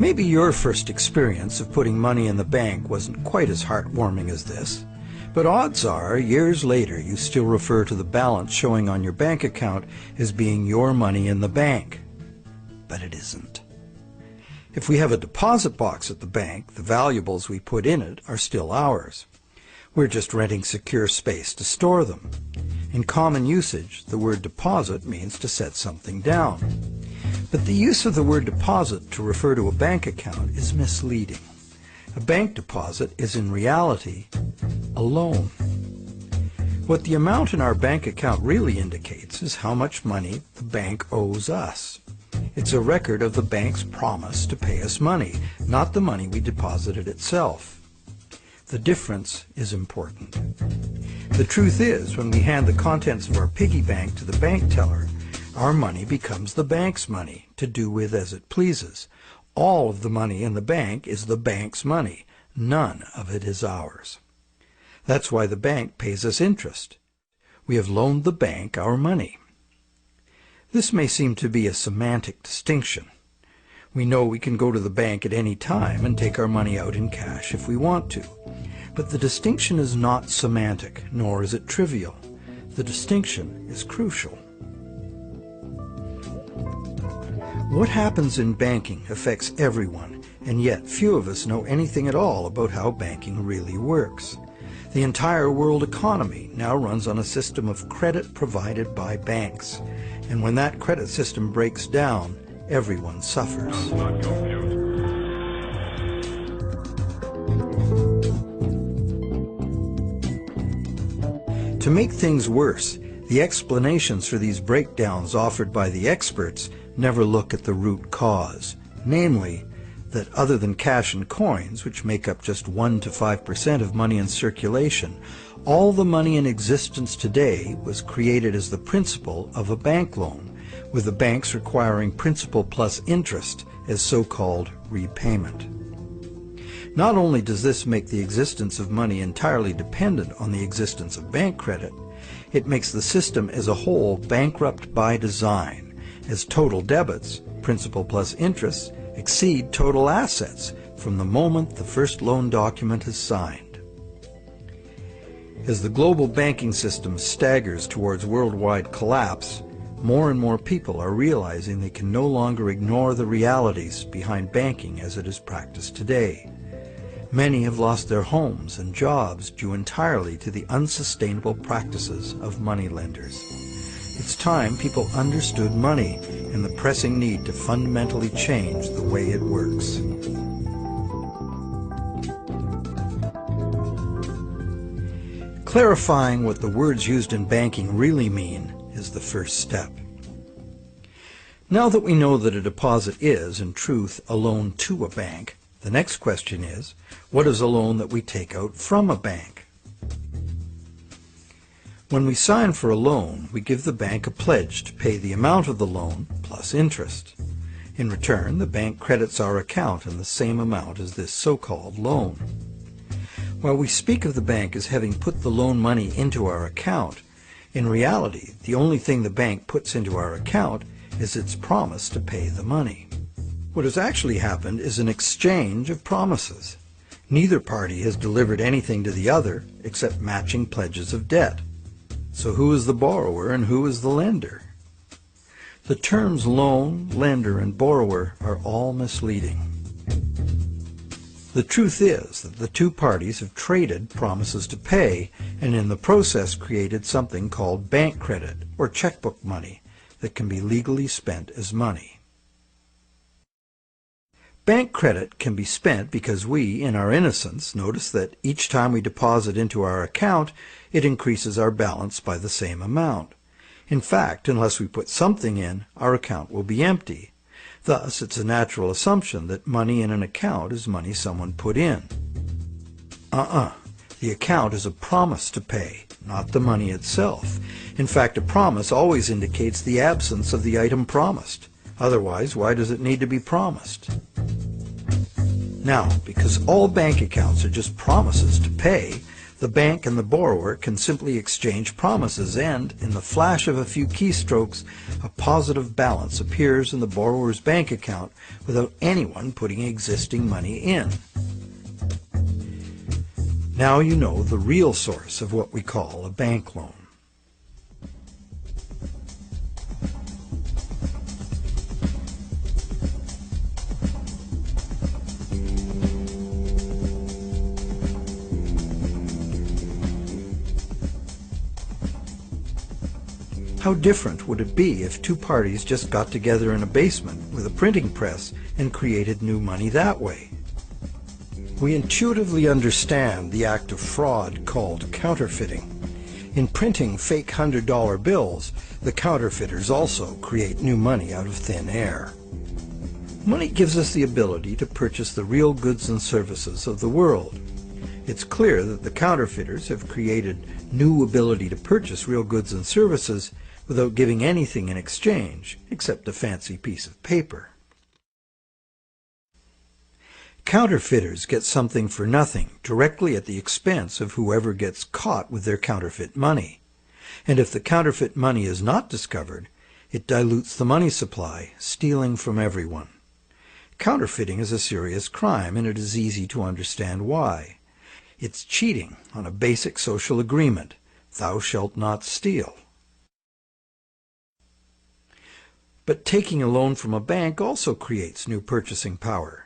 Maybe your first experience of putting money in the bank wasn't quite as heartwarming as this, but odds are, years later, you still refer to the balance showing on your bank account as being your money in the bank. But it isn't. If we have a deposit box at the bank, the valuables we put in it are still ours. We're just renting secure space to store them. In common usage, the word deposit means to set something down. But the use of the word deposit to refer to a bank account is misleading. A bank deposit is in reality a loan. What the amount in our bank account really indicates is how much money the bank owes us. It's a record of the bank's promise to pay us money, not the money we deposited itself. The difference is important. The truth is, when we hand the contents of our piggy bank to the bank teller, our money becomes the bank's money to do with as it pleases. All of the money in the bank is the bank's money. None of it is ours. That's why the bank pays us interest. We have loaned the bank our money. This may seem to be a semantic distinction. We know we can go to the bank at any time and take our money out in cash if we want to. But the distinction is not semantic, nor is it trivial. The distinction is crucial. What happens in banking affects everyone, and yet few of us know anything at all about how banking really works. The entire world economy now runs on a system of credit provided by banks, and when that credit system breaks down, everyone suffers. To make things worse, the explanations for these breakdowns offered by the experts never look at the root cause, namely, that other than cash and coins, which make up just 1 to 5% of money in circulation, all the money in existence today was created as the principal of a bank loan, with the banks requiring principal plus interest as so-called repayment. Not only does this make the existence of money entirely dependent on the existence of bank credit, it makes the system as a whole bankrupt by design, as total debits, principal plus interest, exceed total assets from the moment the first loan document is signed. As the global banking system staggers towards worldwide collapse, more and more people are realizing they can no longer ignore the realities behind banking as it is practiced today. Many have lost their homes and jobs due entirely to the unsustainable practices of moneylenders. It's time people understood money and the pressing need to fundamentally change the way it works. Clarifying what the words used in banking really mean is the first step. Now that we know that a deposit is, in truth, a loan to a bank, the next question is, what is a loan that we take out from a bank? When we sign for a loan, we give the bank a pledge to pay the amount of the loan plus interest. In return, the bank credits our account in the same amount as this so-called loan. While we speak of the bank as having put the loan money into our account, in reality, the only thing the bank puts into our account is its promise to pay the money. What has actually happened is an exchange of promises. Neither party has delivered anything to the other except matching pledges of debt. So who is the borrower and who is the lender? The terms loan, lender, and borrower are all misleading. The truth is that the two parties have traded promises to pay and in the process created something called bank credit or checkbook money that can be legally spent as money. Bank credit can be spent because we, in our innocence, notice that each time we deposit into our account, it increases our balance by the same amount. In fact, unless we put something in, our account will be empty. Thus, it's a natural assumption that money in an account is money someone put in. The account is a promise to pay, not the money itself. In fact, a promise always indicates the absence of the item promised. Otherwise, why does it need to be promised? Now, because all bank accounts are just promises to pay, The bank and the borrower can simply exchange promises and, in the flash of a few keystrokes, a positive balance appears in the borrower's bank account without anyone putting existing money in. Now you know the real source of what we call a bank loan. How different would it be if two parties just got together in a basement with a printing press and created new money that way? We intuitively understand the act of fraud called counterfeiting. In printing fake $100 bills, the counterfeiters also create new money out of thin air. Money gives us the ability to purchase the real goods and services of the world. It's clear that the counterfeiters have created new ability to purchase real goods and services without giving anything in exchange except a fancy piece of paper. Counterfeiters get something for nothing directly at the expense of whoever gets caught with their counterfeit money. And if the counterfeit money is not discovered, it dilutes the money supply, stealing from everyone. Counterfeiting is a serious crime, and it is easy to understand why. It's cheating on a basic social agreement, thou shalt not steal. But taking a loan from a bank also creates new purchasing power.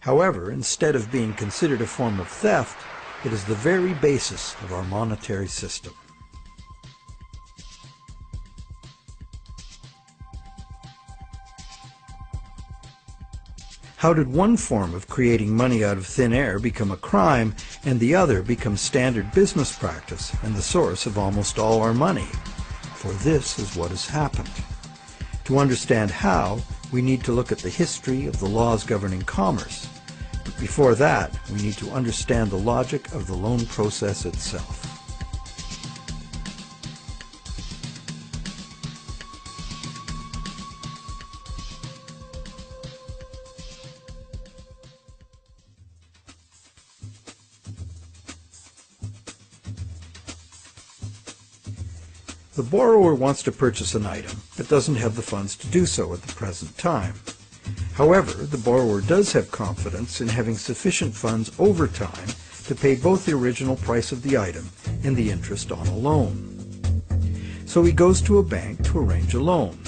However, instead of being considered a form of theft, it is the very basis of our monetary system. How did one form of creating money out of thin air become a crime and the other become standard business practice and the source of almost all our money? For this is what has happened. To understand how, we need to look at the history of the laws governing commerce. But before that, we need to understand the logic of the loan process itself. The borrower wants to purchase an item, but doesn't have the funds to do so at the present time. However, the borrower does have confidence in having sufficient funds over time to pay both the original price of the item and the interest on a loan. So he goes to a bank to arrange a loan.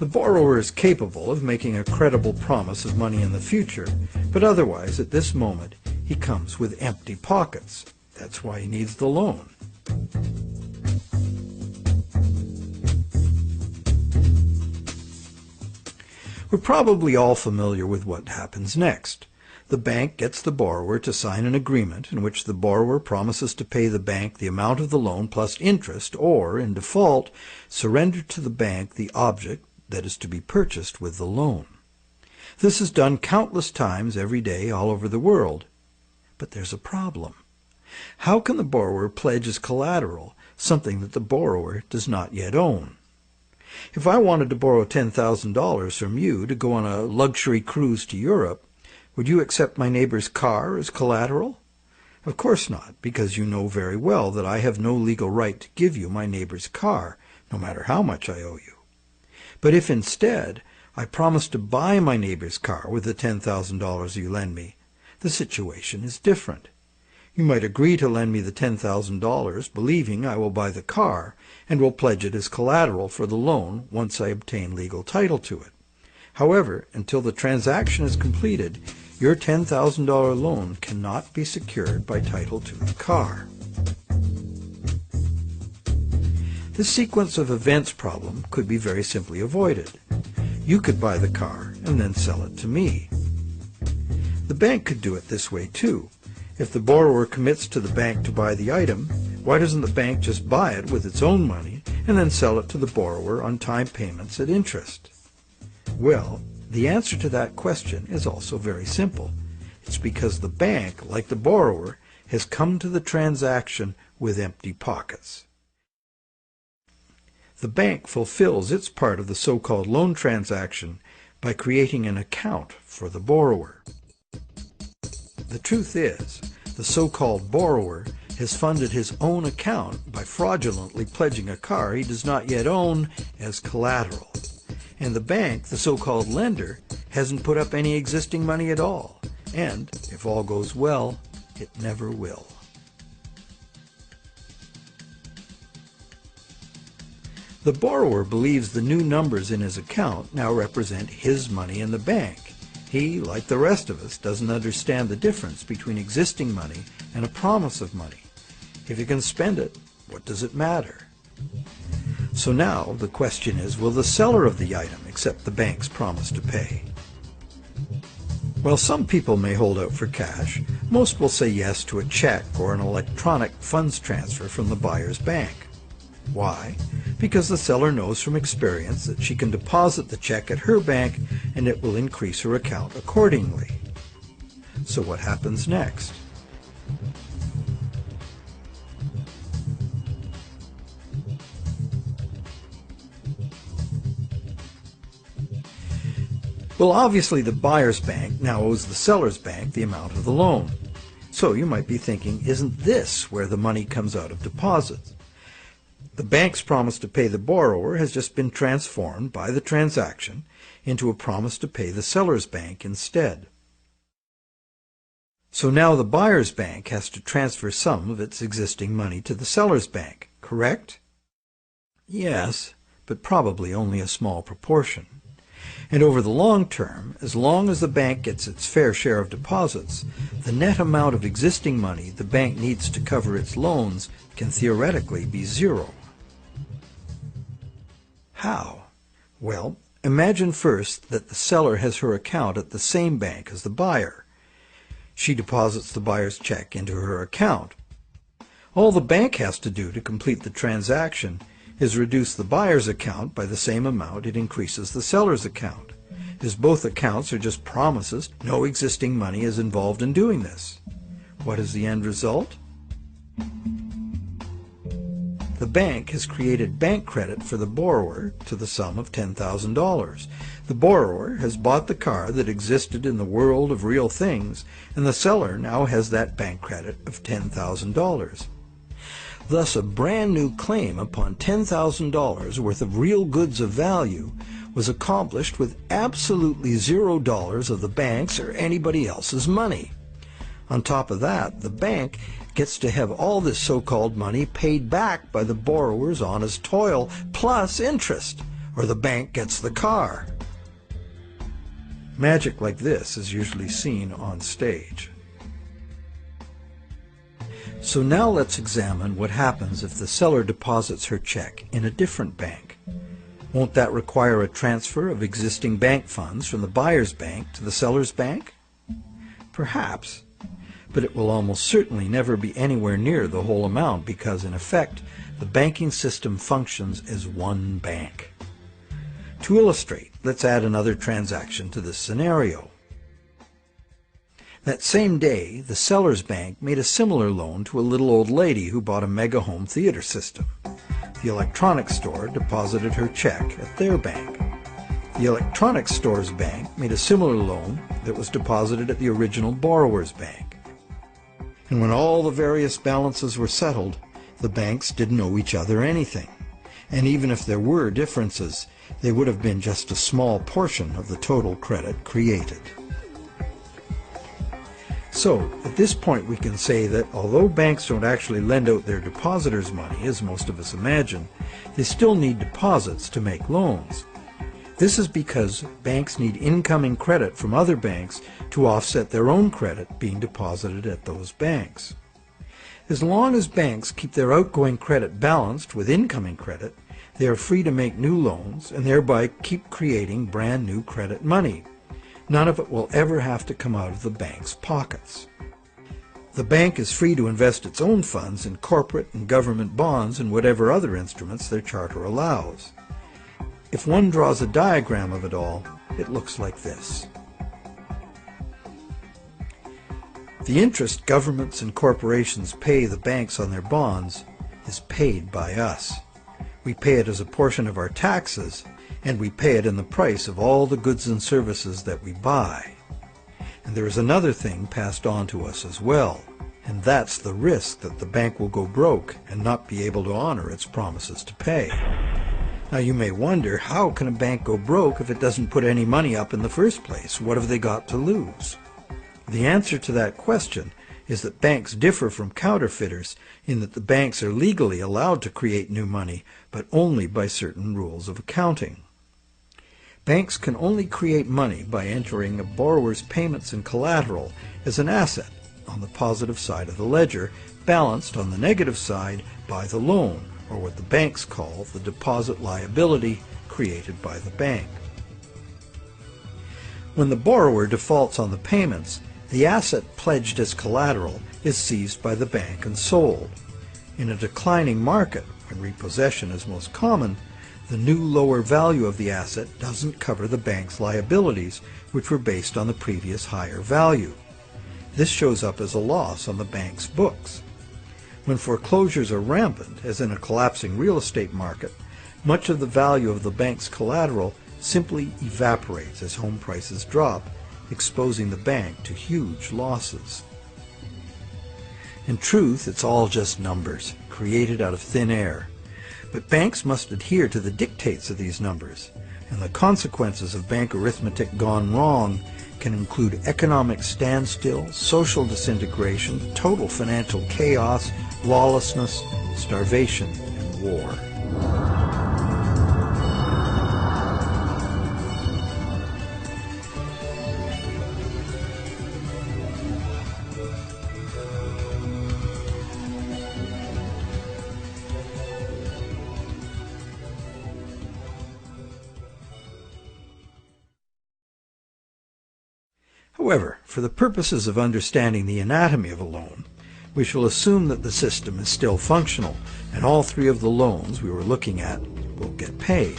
The borrower is capable of making a credible promise of money in the future, but otherwise at this moment he comes with empty pockets. That's why he needs the loan. We're probably all familiar with what happens next. The bank gets the borrower to sign an agreement in which the borrower promises to pay the bank the amount of the loan plus interest, or, in default, surrender to the bank the object that is to be purchased with the loan. This is done countless times every day all over the world. But there's a problem. How can the borrower pledge as collateral something that the borrower does not yet own? If I wanted to borrow $10,000 from you to go on a luxury cruise to Europe, would you accept my neighbor's car as collateral? Of course not, because you know very well that I have no legal right to give you my neighbor's car, no matter how much I owe you. But if instead I promise to buy my neighbor's car with the $10,000 you lend me, the situation is different. You might agree to lend me the $10,000, believing I will buy the car, and will pledge it as collateral for the loan once I obtain legal title to it. However, until the transaction is completed, your $10,000 loan cannot be secured by title to the car. This sequence of events problem could be very simply avoided. You could buy the car and then sell it to me. The bank could do it this way too. If the borrower commits to the bank to buy the item, why doesn't the bank just buy it with its own money and then sell it to the borrower on time payments at interest? Well, the answer to that question is also very simple. It's because the bank, like the borrower, has come to the transaction with empty pockets. The bank fulfills its part of the so-called loan transaction by creating an account for the borrower. The truth is, The so-called borrower has funded his own account by fraudulently pledging a car he does not yet own as collateral. And the bank, the so-called lender, hasn't put up any existing money at all. And, if all goes well, it never will. The borrower believes the new numbers in his account now represent his money in the bank. He, like the rest of us, doesn't understand the difference between existing money and a promise of money. If you can spend it, what does it matter? So now the question is, will the seller of the item accept the bank's promise to pay? While some people may hold out for cash, most will say yes to a check or an electronic funds transfer from the buyer's bank. Why? Because the seller knows from experience that she can deposit the check at her bank and it will increase her account accordingly. So what happens next? Well, obviously the buyer's bank now owes the seller's bank the amount of the loan. So you might be thinking, isn't this where the money comes out of deposits? The bank's promise to pay the borrower has just been transformed by the transaction into a promise to pay the seller's bank instead. So now the buyer's bank has to transfer some of its existing money to the seller's bank, correct? Yes, but probably only a small proportion. And over the long term, as long as the bank gets its fair share of deposits, the net amount of existing money the bank needs to cover its loans can theoretically be zero. How? Well, imagine first that the seller has her account at the same bank as the buyer. She deposits the buyer's check into her account. All the bank has to do to complete the transaction is reduce the buyer's account by the same amount it increases the seller's account. As both accounts are just promises, no existing money is involved in doing this. What is the end result? The bank has created bank credit for the borrower to the sum of $10,000. The borrower has bought the car that existed in the world of real things, and the seller now has that bank credit of $10,000. Thus, a brand new claim upon $10,000 worth of real goods of value was accomplished with absolutely $0 of the bank's or anybody else's money. On top of that, the bank gets to have all this so-called money paid back by the borrower's honest toil plus interest, or the bank gets the car. Magic like this is usually seen on stage. So now let's examine what happens if the seller deposits her check in a different bank. Won't that require a transfer of existing bank funds from the buyer's bank to the seller's bank? Perhaps, but it will almost certainly never be anywhere near the whole amount because, in effect, the banking system functions as one bank. To illustrate, let's add another transaction to this scenario. That same day, the seller's bank made a similar loan to a little old lady who bought a mega home theater system. The electronics store deposited her check at their bank. The electronics store's bank made a similar loan that was deposited at the original borrower's bank. And when all the various balances were settled, the banks didn't owe each other anything. And even if there were differences, they would have been just a small portion of the total credit created. So, at this point we can say that although banks don't actually lend out their depositors' money, as most of us imagine, they still need deposits to make loans. This is because banks need incoming credit from other banks to offset their own credit being deposited at those banks. As long as banks keep their outgoing credit balanced with incoming credit, they are free to make new loans and thereby keep creating brand new credit money. None of it will ever have to come out of the bank's pockets. The bank is free to invest its own funds in corporate and government bonds and whatever other instruments their charter allows. If one draws a diagram of it all, it looks like this. The interest governments and corporations pay the banks on their bonds is paid by us. We pay it as a portion of our taxes, and we pay it in the price of all the goods and services that we buy. And there is another thing passed on to us as well. And that's the risk that the bank will go broke and not be able to honor its promises to pay. Now you may wonder, how can a bank go broke if it doesn't put any money up in the first place? What have they got to lose? The answer to that question is that banks differ from counterfeiters in that the banks are legally allowed to create new money, but only by certain rules of accounting. Banks can only create money by entering a borrower's payments and collateral as an asset on the positive side of the ledger, balanced on the negative side by the loan, or what the banks call the deposit liability created by the bank. When the borrower defaults on the payments, the asset pledged as collateral is seized by the bank and sold. In a declining market, when repossession is most common, the new lower value of the asset doesn't cover the bank's liabilities, which were based on the previous higher value. This shows up as a loss on the bank's books. When foreclosures are rampant, as in a collapsing real estate market, much of the value of the bank's collateral simply evaporates as home prices drop, exposing the bank to huge losses. In truth, it's all just numbers, created out of thin air. But banks must adhere to the dictates of these numbers, and the consequences of bank arithmetic gone wrong can include economic standstill, social disintegration, total financial chaos, lawlessness, starvation, and war. However, for the purposes of understanding the anatomy of a loan, we shall assume that the system is still functional, and all three of the loans we were looking at will get paid.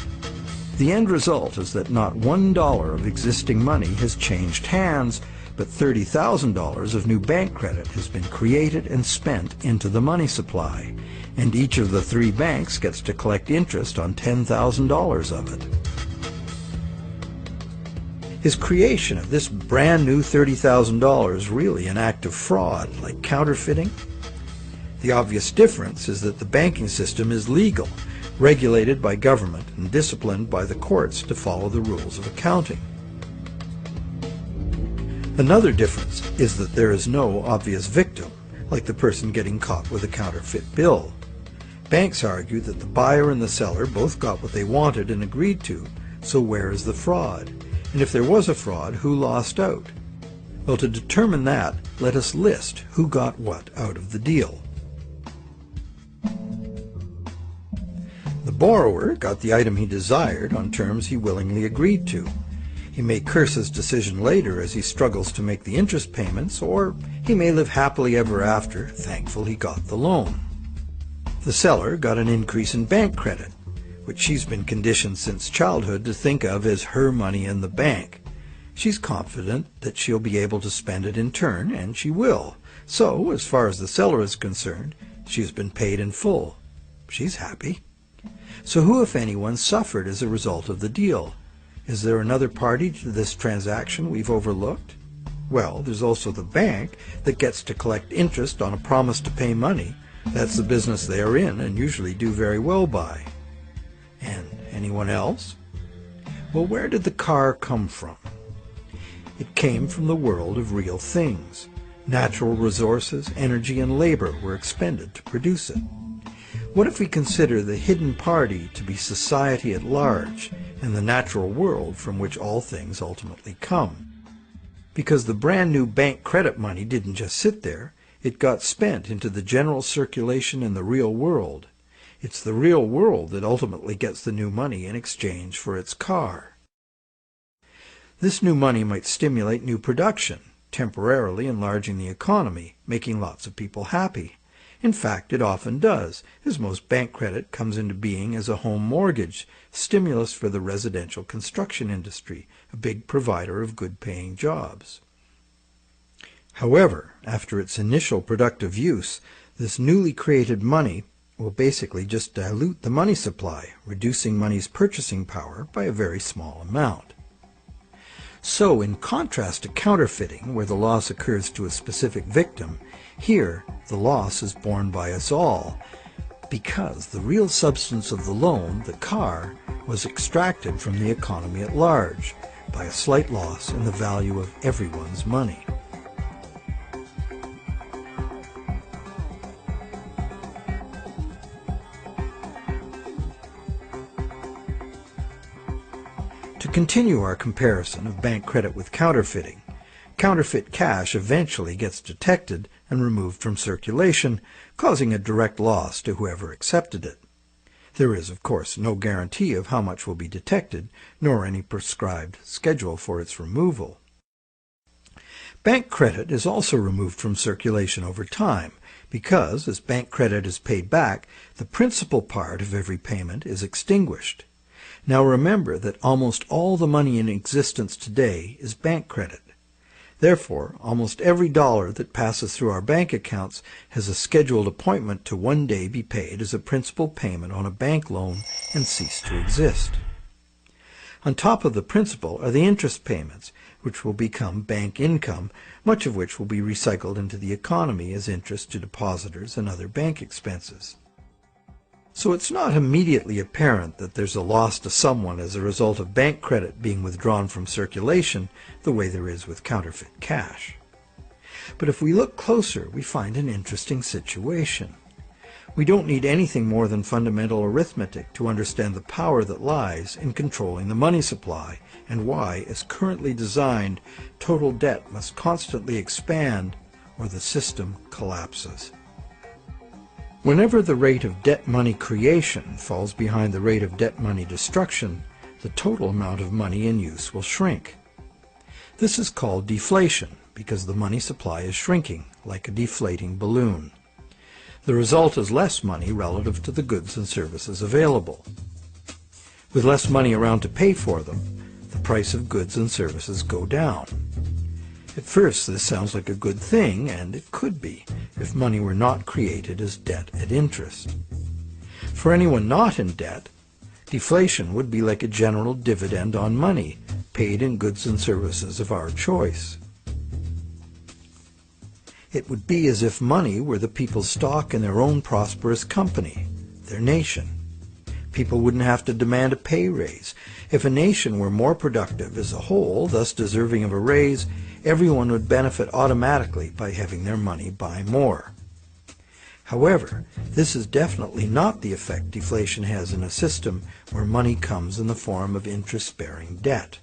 The end result is that not $1 of existing money has changed hands, but $30,000 of new bank credit has been created and spent into the money supply, and each of the three banks gets to collect interest on $10,000 of it. Is creation of this brand new $30,000 really an act of fraud, like counterfeiting? The obvious difference is that the banking system is legal, regulated by government, and disciplined by the courts to follow the rules of accounting. Another difference is that there is no obvious victim, like the person getting caught with a counterfeit bill. Banks argue that the buyer and the seller both got what they wanted and agreed to, so where is the fraud? And if there was a fraud, who lost out? Well, to determine that, let us list who got what out of the deal. The borrower got the item he desired on terms he willingly agreed to. He may curse his decision later as he struggles to make the interest payments, or he may live happily ever after, thankful he got the loan. The seller got an increase in bank credit, which she's been conditioned since childhood to think of as her money in the bank. She's confident that she'll be able to spend it in turn, and she will. So, as far as the seller is concerned, she's been paid in full. She's happy. So who, if anyone, suffered as a result of the deal? Is there another party to this transaction we've overlooked? Well, there's also the bank that gets to collect interest on a promise to pay money. That's the business they are in and usually do very well by. And anyone else? Well, where did the car come from? It came from the world of real things. Natural resources, energy, and labor were expended to produce it. What if we consider the hidden party to be society at large and the natural world from which all things ultimately come? Because the brand new bank credit money didn't just sit there, it got spent into the general circulation in the real world. It's the real world that ultimately gets the new money in exchange for its car. This new money might stimulate new production, temporarily enlarging the economy, making lots of people happy. In fact, it often does, as most bank credit comes into being as a home mortgage, stimulus for the residential construction industry, a big provider of good-paying jobs. However, after its initial productive use, this newly created money will basically just dilute the money supply, reducing money's purchasing power by a very small amount. So, in contrast to counterfeiting, where the loss occurs to a specific victim, here the loss is borne by us all, because the real substance of the loan, the car, was extracted from the economy at large by a slight loss in the value of everyone's money. To continue our comparison of bank credit with counterfeiting, counterfeit cash eventually gets detected and removed from circulation, causing a direct loss to whoever accepted it. There is, of course, no guarantee of how much will be detected, nor any prescribed schedule for its removal. Bank credit is also removed from circulation over time because, as bank credit is paid back, the principal part of every payment is extinguished. Now remember that almost all the money in existence today is bank credit. Therefore, almost every dollar that passes through our bank accounts has a scheduled appointment to one day be paid as a principal payment on a bank loan and cease to exist. On top of the principal are the interest payments, which will become bank income, much of which will be recycled into the economy as interest to depositors and other bank expenses. So it's not immediately apparent that there's a loss to someone as a result of bank credit being withdrawn from circulation the way there is with counterfeit cash. But if we look closer, we find an interesting situation. We don't need anything more than fundamental arithmetic to understand the power that lies in controlling the money supply and why, as currently designed, total debt must constantly expand or the system collapses. Whenever the rate of debt money creation falls behind the rate of debt money destruction, the total amount of money in use will shrink. This is called deflation because the money supply is shrinking, like a deflating balloon. The result is less money relative to the goods and services available. With less money around to pay for them, the price of goods and services go down. At first, this sounds like a good thing, and it could be, if money were not created as debt at interest. For anyone not in debt, deflation would be like a general dividend on money, paid in goods and services of our choice. It would be as if money were the people's stock in their own prosperous company, their nation. People wouldn't have to demand a pay raise. If a nation were more productive as a whole, thus deserving of a raise, everyone would benefit automatically by having their money buy more. However, this is definitely not the effect deflation has in a system where money comes in the form of interest-bearing debt.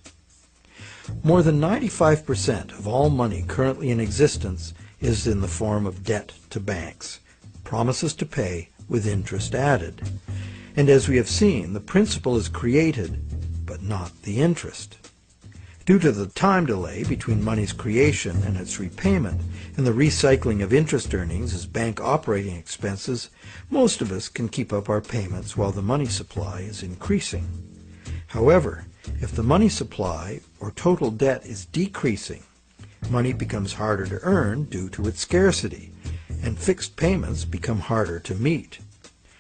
More than 95% of all money currently in existence is in the form of debt to banks, promises to pay with interest added. And as we have seen, the principal is created, but not the interest. Due to the time delay between money's creation and its repayment and the recycling of interest earnings as bank operating expenses, most of us can keep up our payments while the money supply is increasing. However, if the money supply or total debt is decreasing, money becomes harder to earn due to its scarcity, and fixed payments become harder to meet.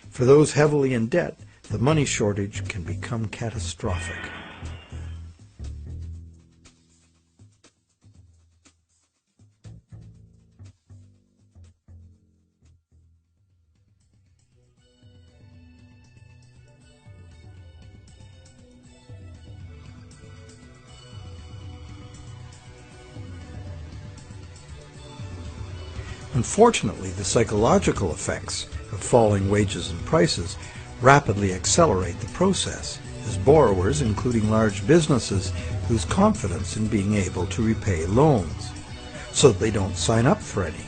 For those heavily in debt, the money shortage can become catastrophic. Unfortunately, the psychological effects of falling wages and prices rapidly accelerate the process, as borrowers, including large businesses, lose confidence in being able to repay loans, so that they don't sign up for any.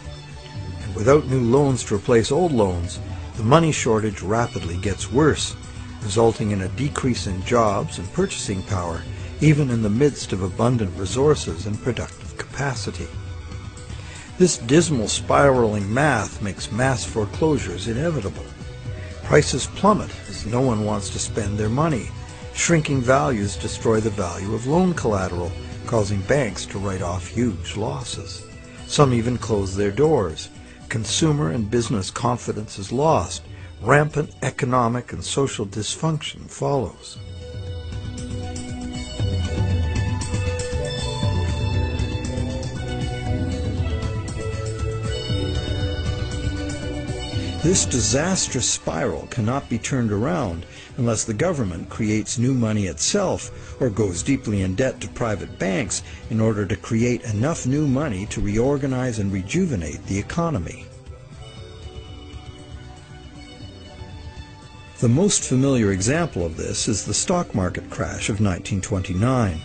And without new loans to replace old loans, the money shortage rapidly gets worse, resulting in a decrease in jobs and purchasing power, even in the midst of abundant resources and productive capacity. This dismal spiraling math makes mass foreclosures inevitable. Prices plummet as no one wants to spend their money. Shrinking values destroy the value of loan collateral, causing banks to write off huge losses. Some even close their doors. Consumer and business confidence is lost. Rampant economic and social dysfunction follows. This disastrous spiral cannot be turned around unless the government creates new money itself or goes deeply in debt to private banks in order to create enough new money to reorganize and rejuvenate the economy. The most familiar example of this is the stock market crash of 1929.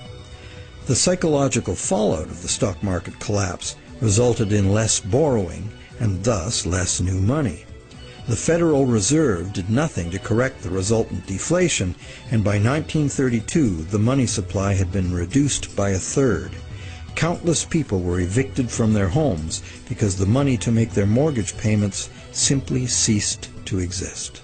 The psychological fallout of the stock market collapse resulted in less borrowing and thus less new money. The Federal Reserve did nothing to correct the resultant deflation, and by 1932 the money supply had been reduced by a third. Countless people were evicted from their homes because the money to make their mortgage payments simply ceased to exist.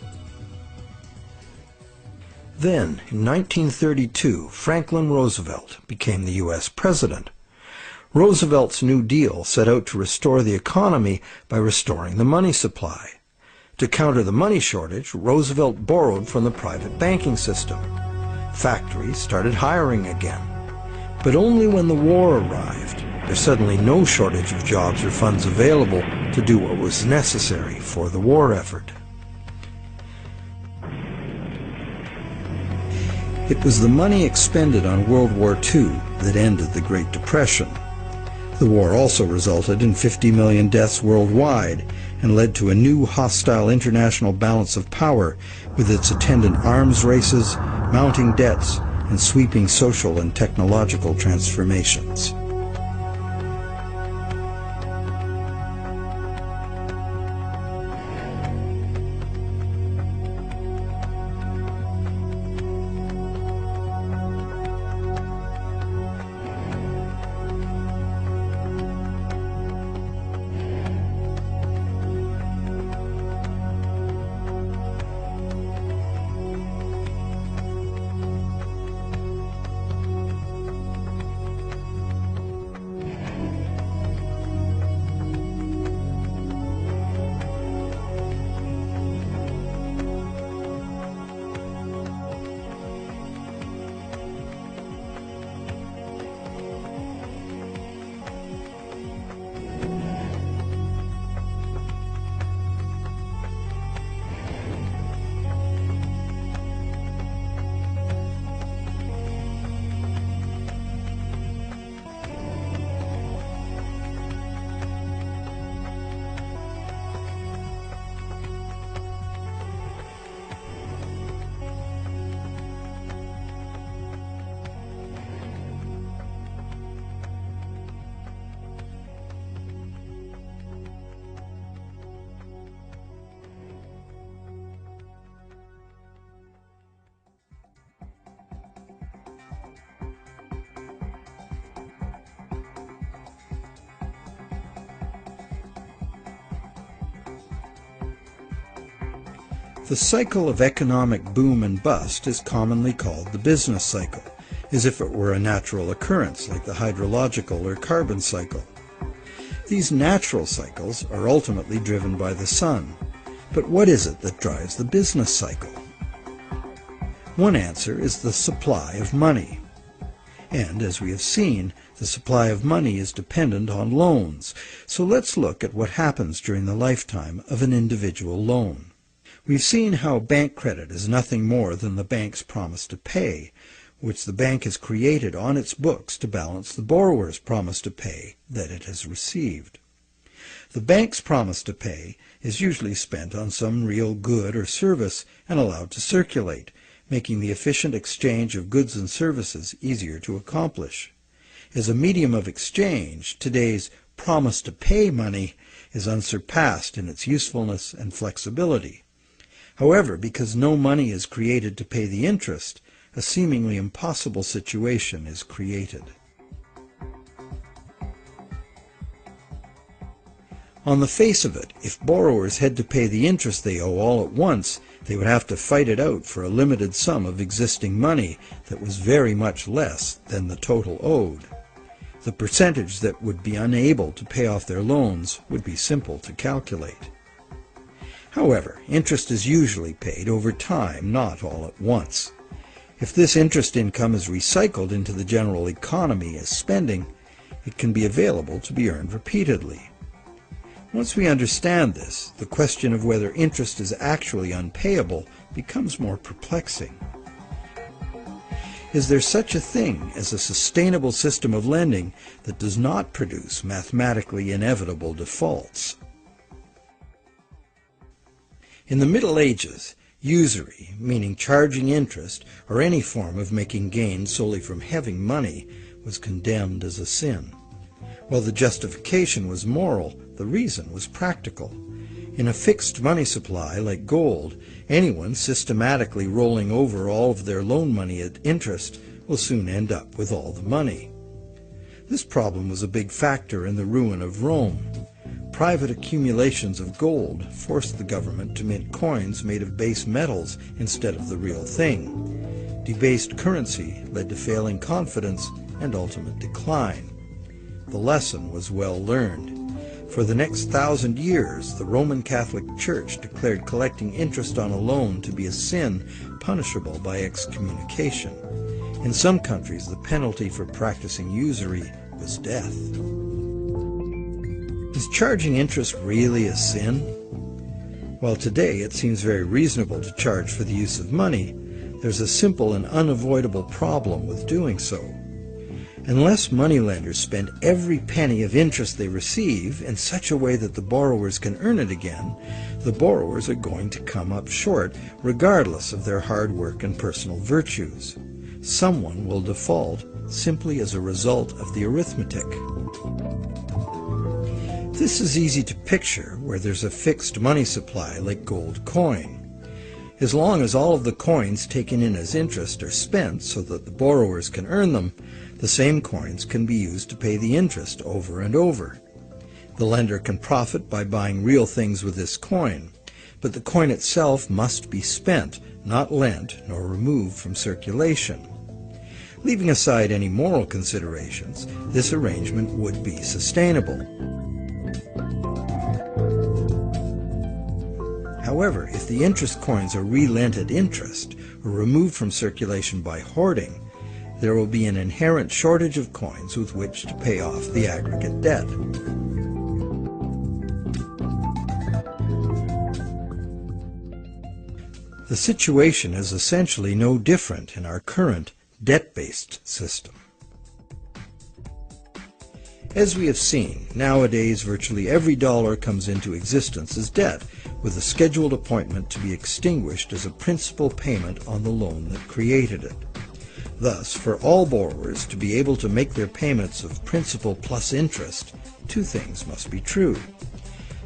Then, in 1932, Franklin Roosevelt became the U.S. President. Roosevelt's New Deal set out to restore the economy by restoring the money supply. To counter the money shortage, Roosevelt borrowed from the private banking system. Factories started hiring again. But only when the war arrived, there's suddenly no shortage of jobs or funds available to do what was necessary for the war effort. It was the money expended on World War II that ended the Great Depression. The war also resulted in 50 million deaths worldwide and led to a new hostile international balance of power with its attendant arms races, mounting debts, and sweeping social and technological transformations. The cycle of economic boom and bust is commonly called the business cycle, as if it were a natural occurrence like the hydrological or carbon cycle. These natural cycles are ultimately driven by the sun. But what is it that drives the business cycle? One answer is the supply of money. And, as we have seen, the supply of money is dependent on loans. So let's look at what happens during the lifetime of an individual loan. We've seen how bank credit is nothing more than the bank's promise to pay, which the bank has created on its books to balance the borrower's promise to pay that it has received. The bank's promise to pay is usually spent on some real good or service and allowed to circulate, making the efficient exchange of goods and services easier to accomplish. As a medium of exchange, today's promise to pay money is unsurpassed in its usefulness and flexibility. However, because no money is created to pay the interest, a seemingly impossible situation is created. On the face of it, if borrowers had to pay the interest they owe all at once, they would have to fight it out for a limited sum of existing money that was very much less than the total owed. The percentage that would be unable to pay off their loans would be simple to calculate. However, interest is usually paid over time, not all at once. If this interest income is recycled into the general economy as spending, it can be available to be earned repeatedly. Once we understand this, the question of whether interest is actually unpayable becomes more perplexing. Is there such a thing as a sustainable system of lending that does not produce mathematically inevitable defaults? In the Middle Ages, usury, meaning charging interest or any form of making gains solely from having money, was condemned as a sin. While the justification was moral, the reason was practical. In a fixed money supply like gold, anyone systematically rolling over all of their loan money at interest will soon end up with all the money. This problem was a big factor in the ruin of Rome. Private accumulations of gold forced the government to mint coins made of base metals instead of the real thing. Debased currency led to failing confidence and ultimate decline. The lesson was well learned. For the next 1,000 years, the Roman Catholic Church declared collecting interest on a loan to be a sin punishable by excommunication. In some countries, the penalty for practicing usury was death. Is charging interest really a sin? While today it seems very reasonable to charge for the use of money, there's a simple and unavoidable problem with doing so. Unless moneylenders spend every penny of interest they receive in such a way that the borrowers can earn it again, the borrowers are going to come up short regardless of their hard work and personal virtues. Someone will default simply as a result of the arithmetic. This is easy to picture where there's a fixed money supply like gold coin. As long as all of the coins taken in as interest are spent so that the borrowers can earn them, the same coins can be used to pay the interest over and over. The lender can profit by buying real things with this coin, but the coin itself must be spent, not lent nor removed from circulation. Leaving aside any moral considerations, this arrangement would be sustainable. However, if the interest coins are re-lent at interest or removed from circulation by hoarding, there will be an inherent shortage of coins with which to pay off the aggregate debt. The situation is essentially no different in our current debt-based system. As we have seen, nowadays virtually every dollar comes into existence as debt, with a scheduled appointment to be extinguished as a principal payment on the loan that created it. Thus, for all borrowers to be able to make their payments of principal plus interest, two things must be true.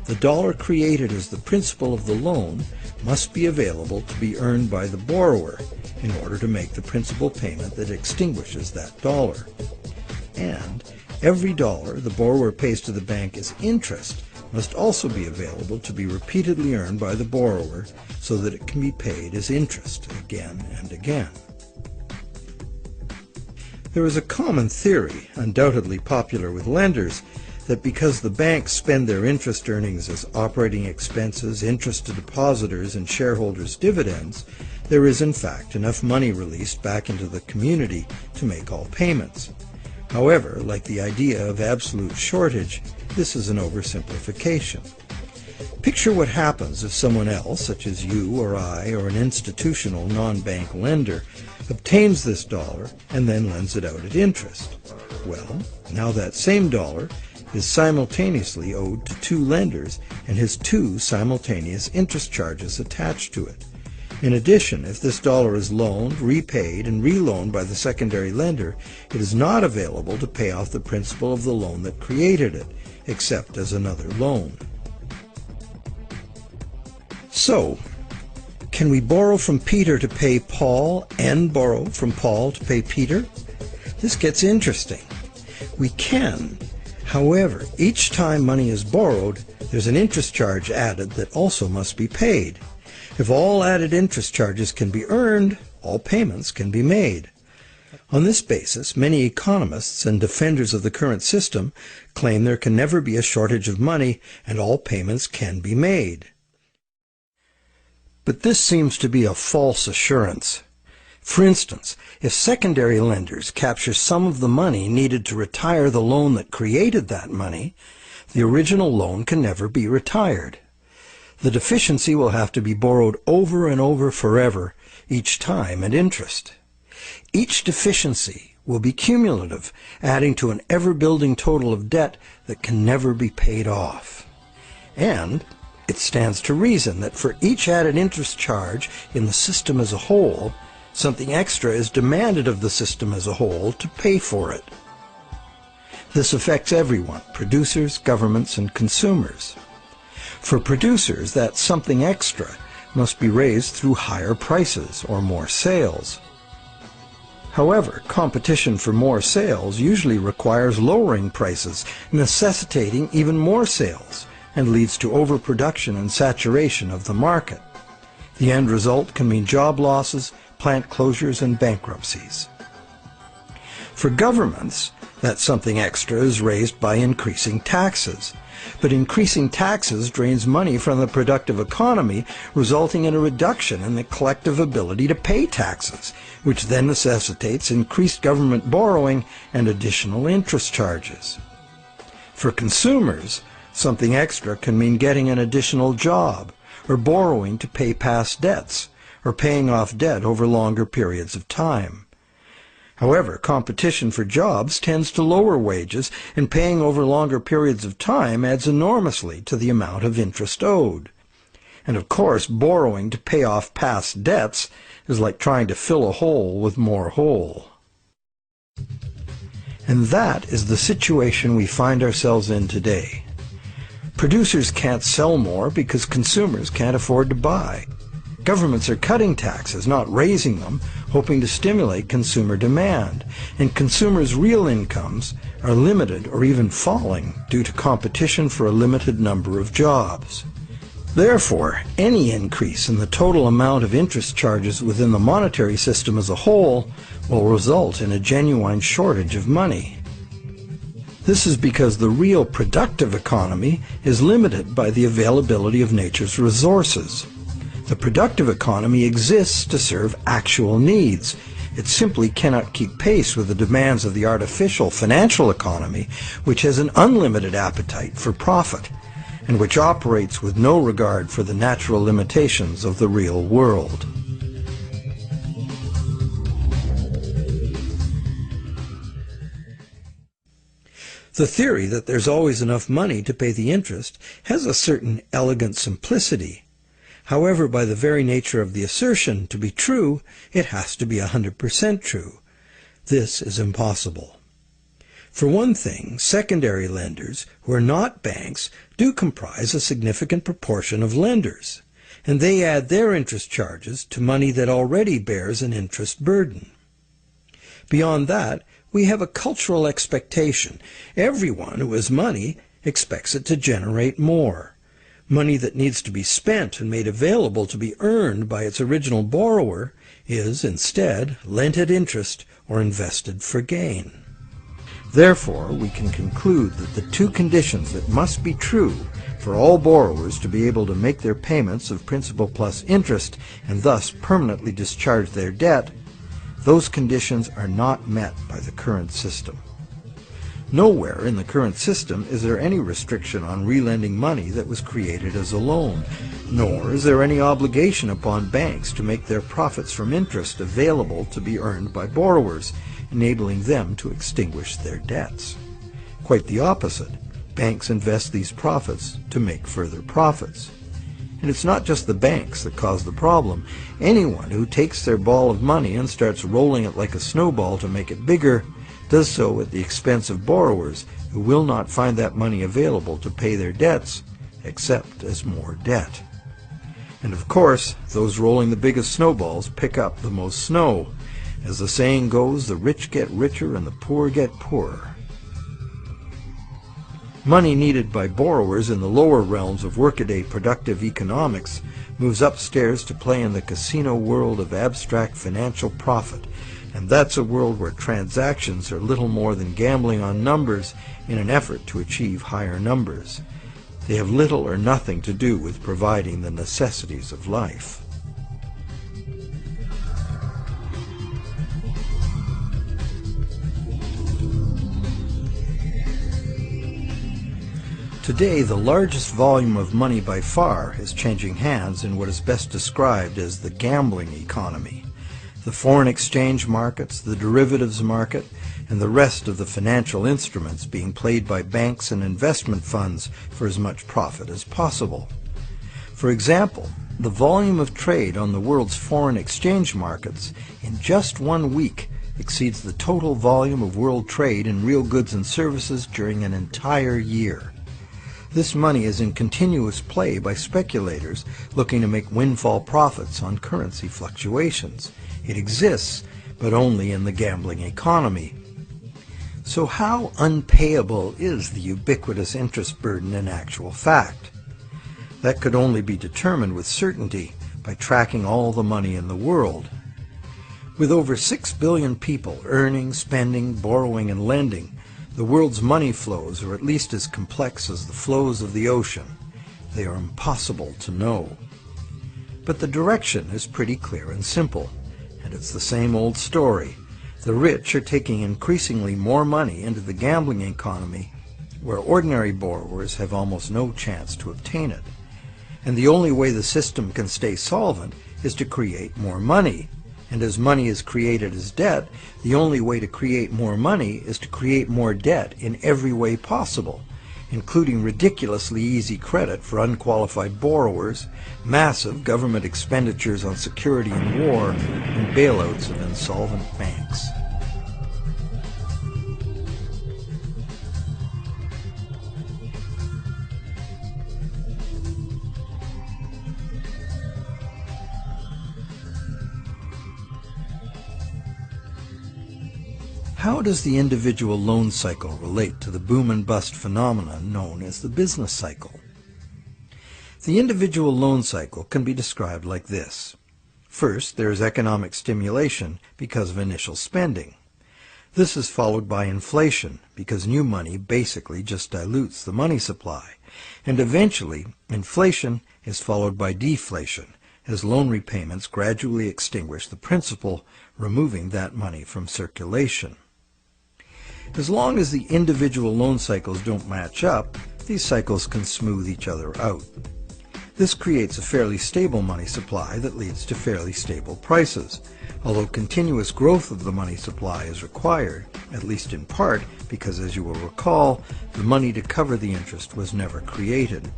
The dollar created as the principal of the loan must be available to be earned by the borrower in order to make the principal payment that extinguishes that dollar. And every dollar the borrower pays to the bank as interest must also be available to be repeatedly earned by the borrower so that it can be paid as interest again and again. There is a common theory, undoubtedly popular with lenders, that because the banks spend their interest earnings as operating expenses, interest to depositors, and shareholders' dividends, there is in fact enough money released back into the community to make all payments. However, like the idea of absolute shortage, this is an oversimplification. Picture what happens if someone else, such as you or I or an institutional non-bank lender, obtains this dollar and then lends it out at interest. Well, now that same dollar is simultaneously owed to two lenders and has two simultaneous interest charges attached to it. In addition, if this dollar is loaned, repaid, and reloaned by the secondary lender, it is not available to pay off the principal of the loan that created it, except as another loan. So, can we borrow from Peter to pay Paul and borrow from Paul to pay Peter? This gets interesting. We can. However, each time money is borrowed, there's an interest charge added that also must be paid. If all added interest charges can be earned, all payments can be made. On this basis, many economists and defenders of the current system claim there can never be a shortage of money and all payments can be made. But this seems to be a false assurance. For instance, if secondary lenders capture some of the money needed to retire the loan that created that money, the original loan can never be retired. The deficiency will have to be borrowed over and over forever, each time at interest. Each deficiency will be cumulative, adding to an ever-building total of debt that can never be paid off. And it stands to reason that for each added interest charge in the system as a whole, something extra is demanded of the system as a whole to pay for it. This affects everyone, producers, governments, and consumers. For producers, that something extra must be raised through higher prices or more sales. However, competition for more sales usually requires lowering prices, necessitating even more sales, and leads to overproduction and saturation of the market. The end result can mean job losses, plant closures, and bankruptcies. For governments, that something extra is raised by increasing taxes. But increasing taxes drains money from the productive economy, resulting in a reduction in the collective ability to pay taxes, which then necessitates increased government borrowing and additional interest charges. For consumers, something extra can mean getting an additional job, or borrowing to pay past debts, or paying off debt over longer periods of time. However, competition for jobs tends to lower wages, and paying over longer periods of time adds enormously to the amount of interest owed. And of course, borrowing to pay off past debts is like trying to fill a hole with more hole. And that is the situation we find ourselves in today. Producers can't sell more because consumers can't afford to buy. Governments are cutting taxes, not raising them, hoping to stimulate consumer demand, and consumers' real incomes are limited or even falling due to competition for a limited number of jobs. Therefore, any increase in the total amount of interest charges within the monetary system as a whole will result in a genuine shortage of money. This is because the real productive economy is limited by the availability of nature's resources. The productive economy exists to serve actual needs. It simply cannot keep pace with the demands of the artificial financial economy, which has an unlimited appetite for profit, and which operates with no regard for the natural limitations of the real world. The theory that there's always enough money to pay the interest has a certain elegant simplicity. However, by the very nature of the assertion to be true, it has to be 100% true. This is impossible. For one thing, secondary lenders, who are not banks, do comprise a significant proportion of lenders, and they add their interest charges to money that already bears an interest burden. Beyond that, we have a cultural expectation. Everyone who has money expects it to generate more. Money that needs to be spent and made available to be earned by its original borrower is, instead, lent at interest or invested for gain. Therefore, we can conclude that the two conditions that must be true for all borrowers to be able to make their payments of principal plus interest and thus permanently discharge their debt, those conditions are not met by the current system. Nowhere in the current system is there any restriction on relending money that was created as a loan, nor is there any obligation upon banks to make their profits from interest available to be earned by borrowers, enabling them to extinguish their debts. Quite the opposite. Banks invest these profits to make further profits. And it's not just the banks that cause the problem. Anyone who takes their ball of money and starts rolling it like a snowball to make it bigger does so at the expense of borrowers who will not find that money available to pay their debts, except as more debt. And of course, those rolling the biggest snowballs pick up the most snow. As the saying goes, the rich get richer and the poor get poorer. Money needed by borrowers in the lower realms of workaday productive economics moves upstairs to play in the casino world of abstract financial profit. And that's a world where transactions are little more than gambling on numbers in an effort to achieve higher numbers. They have little or nothing to do with providing the necessities of life. Today, the largest volume of money by far is changing hands in what is best described as the gambling economy. The foreign exchange markets, the derivatives market, and the rest of the financial instruments being played by banks and investment funds for as much profit as possible. For example, the volume of trade on the world's foreign exchange markets in just 1 week exceeds the total volume of world trade in real goods and services during an entire year. This money is in continuous play by speculators looking to make windfall profits on currency fluctuations. It exists, but only in the gambling economy. So how unpayable is the ubiquitous interest burden in actual fact? That could only be determined with certainty by tracking all the money in the world. With over 6 billion people earning, spending, borrowing, and lending, the world's money flows are at least as complex as the flows of the ocean. They are impossible to know. But the direction is pretty clear and simple, and it's the same old story. The rich are taking increasingly more money into the gambling economy, where ordinary borrowers have almost no chance to obtain it. And the only way the system can stay solvent is to create more money. And as money is created as debt, the only way to create more money is to create more debt in every way possible, including ridiculously easy credit for unqualified borrowers, massive government expenditures on security and war, and bailouts of insolvent banks. How does the individual loan cycle relate to the boom and bust phenomenon known as the business cycle? The individual loan cycle can be described like this. First, there is economic stimulation because of initial spending. This is followed by inflation because new money basically just dilutes the money supply. And eventually, inflation is followed by deflation as loan repayments gradually extinguish the principal, removing that money from circulation. As long as the individual loan cycles don't match up, these cycles can smooth each other out. This creates a fairly stable money supply that leads to fairly stable prices, although continuous growth of the money supply is required, at least in part because, as you will recall, the money to cover the interest was never created.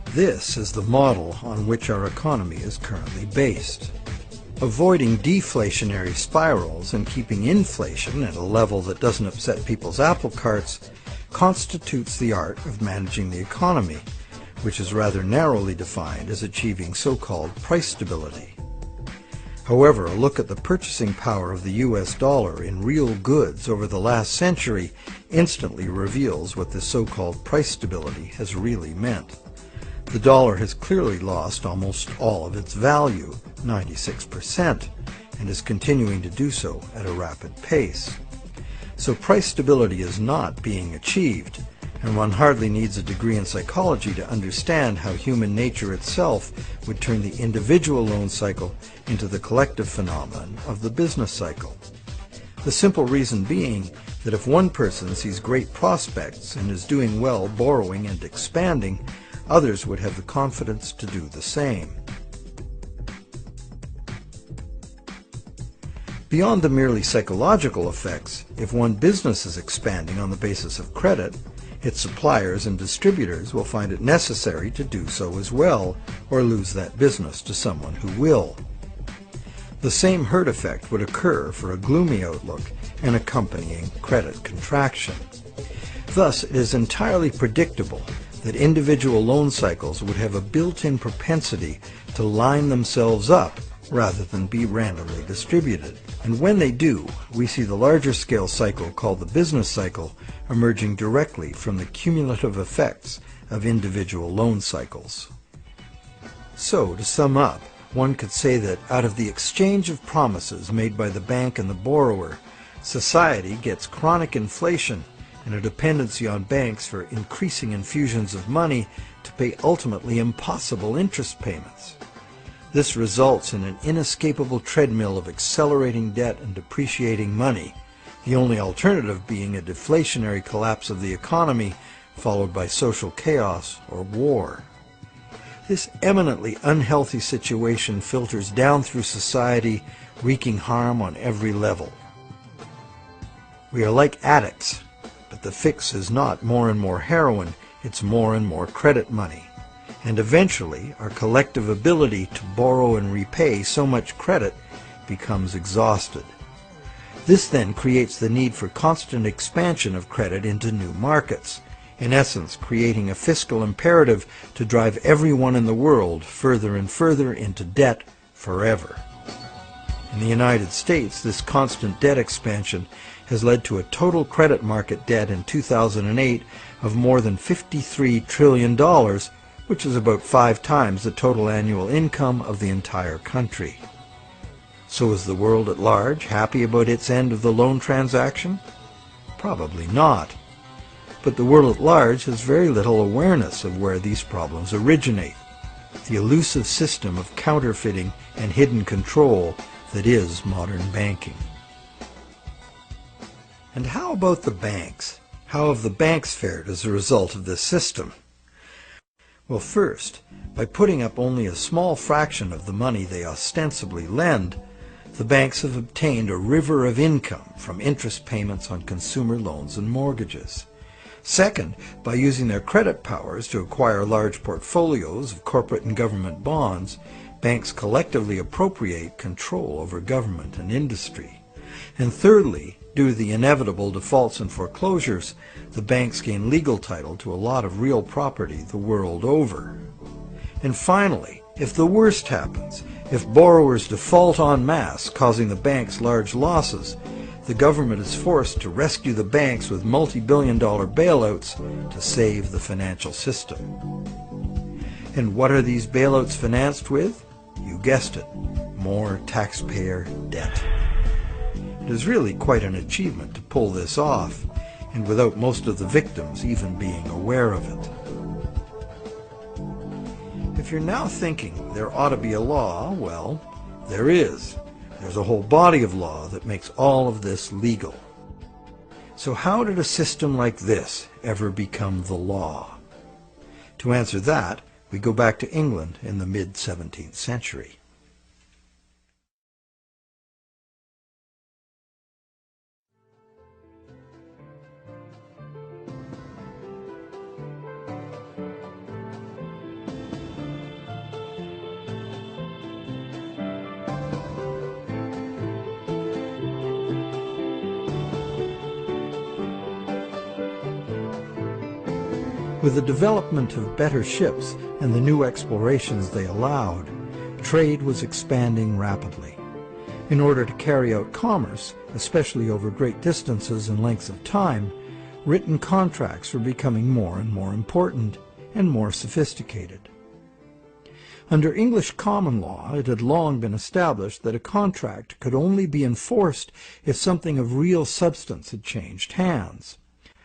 This is the model on which our economy is currently based. Avoiding deflationary spirals and keeping inflation at a level that doesn't upset people's apple carts constitutes the art of managing the economy, which is rather narrowly defined as achieving so-called price stability. However, a look at the purchasing power of the US dollar in real goods over the last century instantly reveals what this so-called price stability has really meant. The dollar has clearly lost almost all of its value, 96%, and is continuing to do so at a rapid pace. So price stability is not being achieved, and one hardly needs a degree in psychology to understand how human nature itself would turn the individual loan cycle into the collective phenomenon of the business cycle. The simple reason being that if one person sees great prospects and is doing well borrowing and expanding, others would have the confidence to do the same. Beyond the merely psychological effects, if one business is expanding on the basis of credit, its suppliers and distributors will find it necessary to do so as well, or lose that business to someone who will. The same herd effect would occur for a gloomy outlook and accompanying credit contraction. Thus, it is entirely predictable that individual loan cycles would have a built-in propensity to line themselves up rather than be randomly distributed. And when they do, we see the larger scale cycle called the business cycle emerging directly from the cumulative effects of individual loan cycles. So, to sum up, one could say that out of the exchange of promises made by the bank and the borrower, society gets chronic inflation and a dependency on banks for increasing infusions of money to pay ultimately impossible interest payments. This results in an inescapable treadmill of accelerating debt and depreciating money, the only alternative being a deflationary collapse of the economy, followed by social chaos or war. This eminently unhealthy situation filters down through society, wreaking harm on every level. We are like addicts, but the fix is not more and more heroin, it's more and more credit money. And eventually, our collective ability to borrow and repay so much credit becomes exhausted. This then creates the need for constant expansion of credit into new markets, in essence creating a fiscal imperative to drive everyone in the world further and further into debt forever. In the United States, this constant debt expansion has led to a total credit market debt in 2008 of more than $53 trillion, which is about 5 times the total annual income of the entire country. So is the world at large happy about its end of the loan transaction? Probably not. But the world at large has very little awareness of where these problems originate, the elusive system of counterfeiting and hidden control that is modern banking. And how about the banks? How have the banks fared as a result of this system? Well, first, by putting up only a small fraction of the money they ostensibly lend, the banks have obtained a river of income from interest payments on consumer loans and mortgages. Second, by using their credit powers to acquire large portfolios of corporate and government bonds, banks collectively appropriate control over government and industry. And thirdly, due to the inevitable defaults and foreclosures, the banks gain legal title to a lot of real property the world over. And finally, if the worst happens, if borrowers default en masse, causing the banks large losses, the government is forced to rescue the banks with multi-billion-dollar bailouts to save the financial system. And what are these bailouts financed with? You guessed it, more taxpayer debt. It is really quite an achievement to pull this off, and without most of the victims even being aware of it. If you're now thinking there ought to be a law, well, there is. There's a whole body of law that makes all of this legal. So how did a system like this ever become the law? To answer that, we go back to England in the mid-17th century. With the development of better ships and the new explorations they allowed, trade was expanding rapidly. In order to carry out commerce, especially over great distances and lengths of time, written contracts were becoming more and more important and more sophisticated. Under English common law, it had long been established that a contract could only be enforced if something of real substance had changed hands.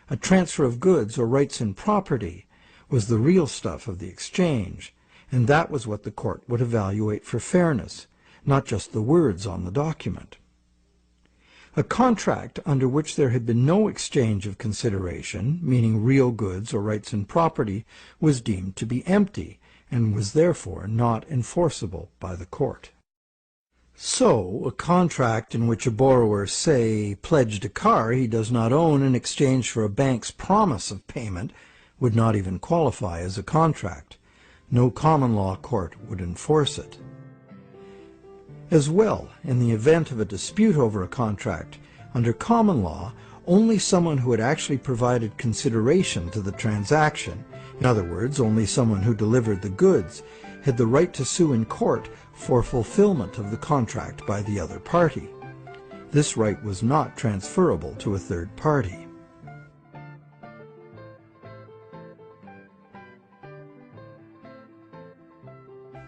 A transfer of goods or rights in property was the real stuff of the exchange, and that was what the court would evaluate for fairness, not just the words on the document. A contract under which there had been no exchange of consideration, meaning real goods or rights in property, was deemed to be empty, and was therefore not enforceable by the court. So, a contract in which a borrower, say, pledged a car he does not own in exchange for a bank's promise of payment would not even qualify as a contract. No common law court would enforce it. As well, in the event of a dispute over a contract, under common law, only someone who had actually provided consideration to the transaction, in other words, only someone who delivered the goods, had the right to sue in court for fulfillment of the contract by the other party. This right was not transferable to a third party.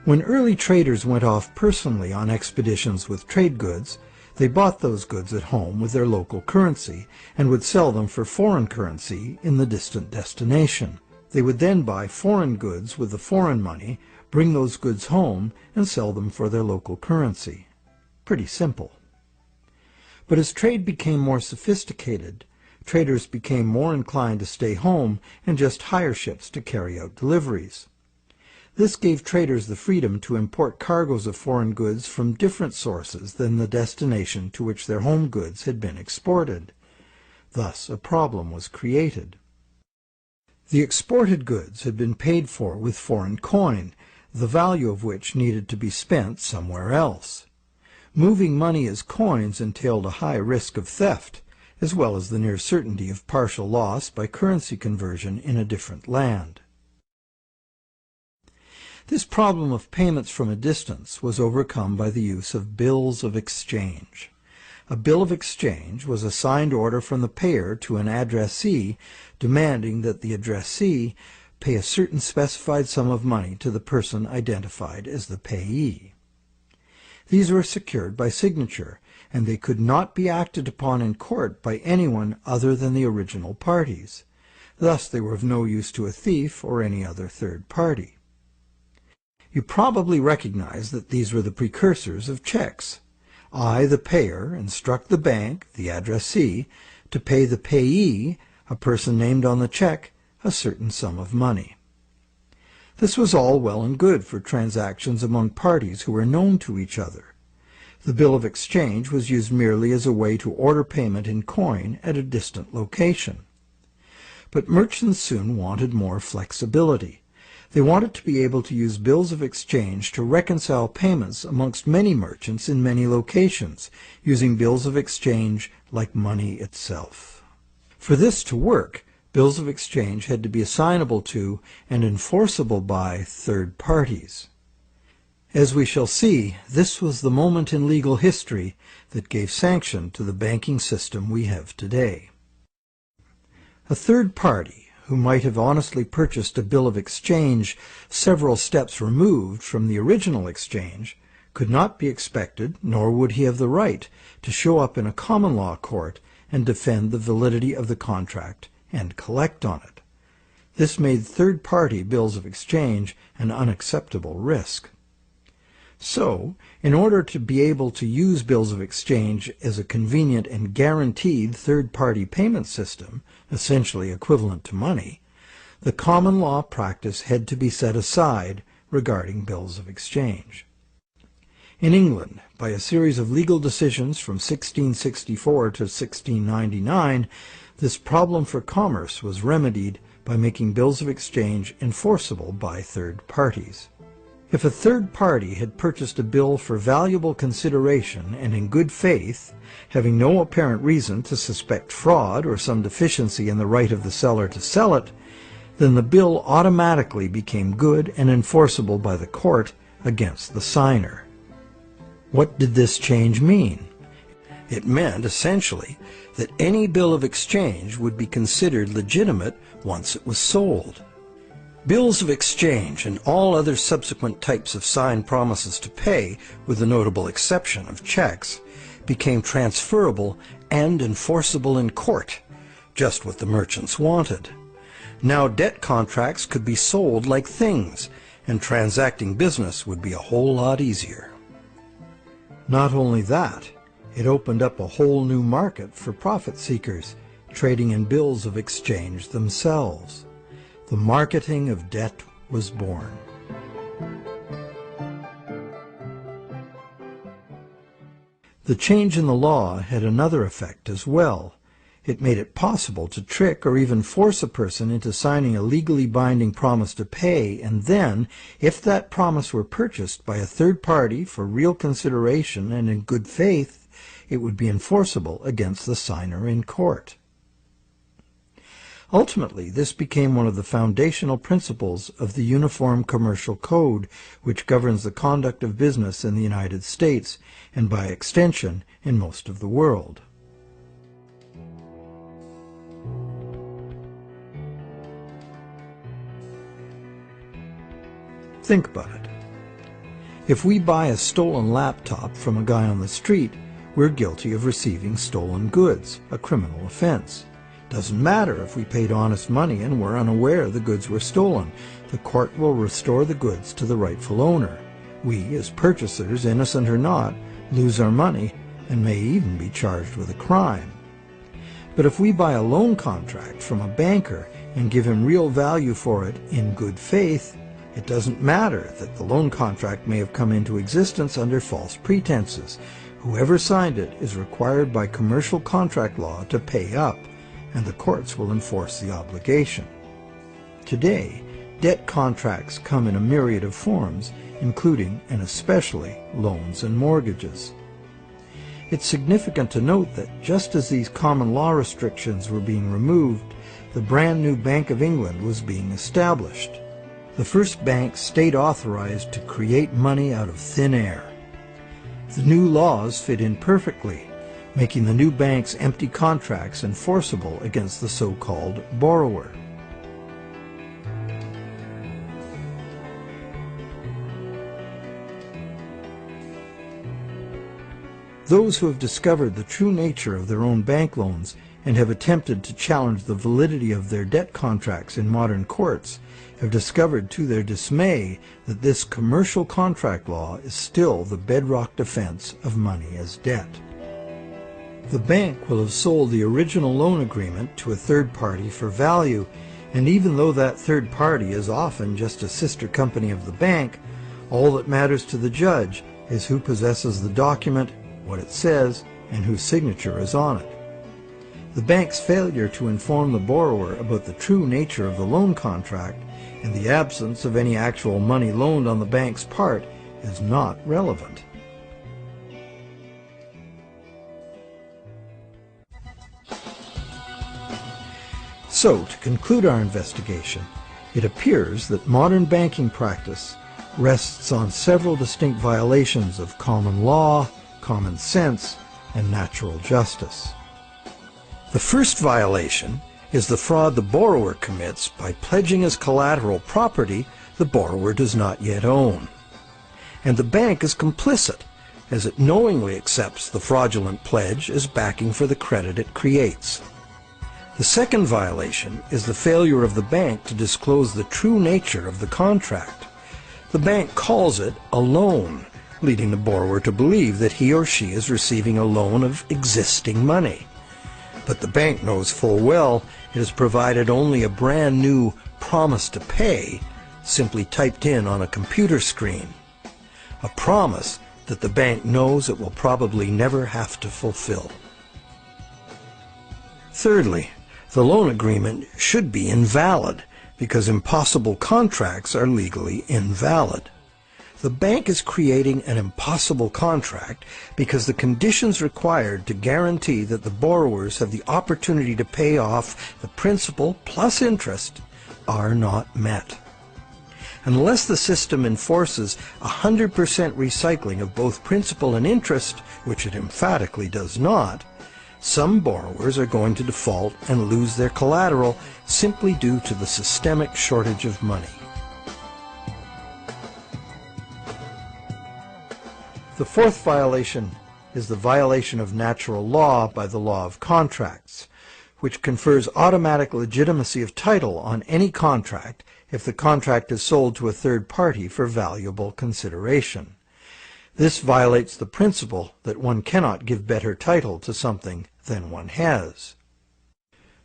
When early traders went off personally on expeditions with trade goods, they bought those goods at home with their local currency and would sell them for foreign currency in the distant destination. They would then buy foreign goods with the foreign money, bring those goods home, and sell them for their local currency. Pretty simple. But as trade became more sophisticated, traders became more inclined to stay home and just hire ships to carry out deliveries. This gave traders the freedom to import cargoes of foreign goods from different sources than the destination to which their home goods had been exported. Thus, a problem was created. The exported goods had been paid for with foreign coin, the value of which needed to be spent somewhere else. Moving money as coins entailed a high risk of theft, as well as the near certainty of partial loss by currency conversion in a different land. This problem of payments from a distance was overcome by the use of bills of exchange. A bill of exchange was a signed order from the payer to an addressee demanding that the addressee pay a certain specified sum of money to the person identified as the payee. These were secured by signature, and they could not be acted upon in court by anyone other than the original parties. Thus they were of no use to a thief or any other third party. You probably recognize that these were the precursors of checks. I, the payer, instruct the bank, the addressee, to pay the payee, a person named on the check, a certain sum of money. This was all well and good for transactions among parties who were known to each other. The bill of exchange was used merely as a way to order payment in coin at a distant location. But merchants soon wanted more flexibility. They wanted to be able to use bills of exchange to reconcile payments amongst many merchants in many locations, using bills of exchange like money itself. For this to work, bills of exchange had to be assignable to and enforceable by third parties. As we shall see, this was the moment in legal history that gave sanction to the banking system we have today. A third party, who might have honestly purchased a bill of exchange several steps removed from the original exchange, could not be expected, nor would he have the right, to show up in a common law court and defend the validity of the contract and collect on it. This made third-party bills of exchange an unacceptable risk. So, in order to be able to use bills of exchange as a convenient and guaranteed third-party payment system, essentially equivalent to money, the common law practice had to be set aside regarding bills of exchange. In England, by a series of legal decisions from 1664 to 1699, this problem for commerce was remedied by making bills of exchange enforceable by third parties. If a third party had purchased a bill for valuable consideration and in good faith, having no apparent reason to suspect fraud or some deficiency in the right of the seller to sell it, then the bill automatically became good and enforceable by the court against the signer. What did this change mean? It meant, essentially, that any bill of exchange would be considered legitimate once it was sold. Bills of exchange and all other subsequent types of signed promises to pay, with the notable exception of checks, became transferable and enforceable in court, just what the merchants wanted. Now debt contracts could be sold like things, and transacting business would be a whole lot easier. Not only that, it opened up a whole new market for profit seekers, trading in bills of exchange themselves. The marketing of debt was born. The change in the law had another effect as well. It made it possible to trick or even force a person into signing a legally binding promise to pay, and then, if that promise were purchased by a third party for real consideration and in good faith, it would be enforceable against the signer in court. Ultimately, this became one of the foundational principles of the Uniform Commercial Code, which governs the conduct of business in the United States, and by extension, in most of the world. Think about it. If we buy a stolen laptop from a guy on the street, we're guilty of receiving stolen goods, a criminal offense. Doesn't matter if we paid honest money and were unaware the goods were stolen. The court will restore the goods to the rightful owner. We, as purchasers, innocent or not, lose our money and may even be charged with a crime. But if we buy a loan contract from a banker and give him real value for it in good faith, it doesn't matter that the loan contract may have come into existence under false pretenses. Whoever signed it is required by commercial contract law to pay up, and the courts will enforce the obligation. Today, debt contracts come in a myriad of forms, including and especially loans and mortgages. It's significant to note that just as these common law restrictions were being removed, the brand new Bank of England was being established. The first bank state authorized to create money out of thin air. The new laws fit in perfectly, making the new bank's empty contracts enforceable against the so-called borrower. Those who have discovered the true nature of their own bank loans and have attempted to challenge the validity of their debt contracts in modern courts have discovered to their dismay that this commercial contract law is still the bedrock defense of money as debt. The bank will have sold the original loan agreement to a third party for value, and even though that third party is often just a sister company of the bank, all that matters to the judge is who possesses the document, what it says, and whose signature is on it. The bank's failure to inform the borrower about the true nature of the loan contract and the absence of any actual money loaned on the bank's part is not relevant. So, to conclude our investigation, it appears that modern banking practice rests on several distinct violations of common law, common sense, and natural justice. The first violation is the fraud the borrower commits by pledging as collateral property the borrower does not yet own. And the bank is complicit, as it knowingly accepts the fraudulent pledge as backing for the credit it creates. The second violation is the failure of the bank to disclose the true nature of the contract. The bank calls it a loan, leading the borrower to believe that he or she is receiving a loan of existing money. But the bank knows full well it has provided only a brand new promise to pay, simply typed in on a computer screen. A promise that the bank knows it will probably never have to fulfill. Thirdly, the loan agreement should be invalid because impossible contracts are legally invalid. The bank is creating an impossible contract because the conditions required to guarantee that the borrowers have the opportunity to pay off the principal plus interest are not met. Unless the system enforces 100% recycling of both principal and interest, which it emphatically does not, some borrowers are going to default and lose their collateral simply due to the systemic shortage of money. The fourth violation is the violation of natural law by the law of contracts, which confers automatic legitimacy of title on any contract if the contract is sold to a third party for valuable consideration. This violates the principle that one cannot give better title to something than one has.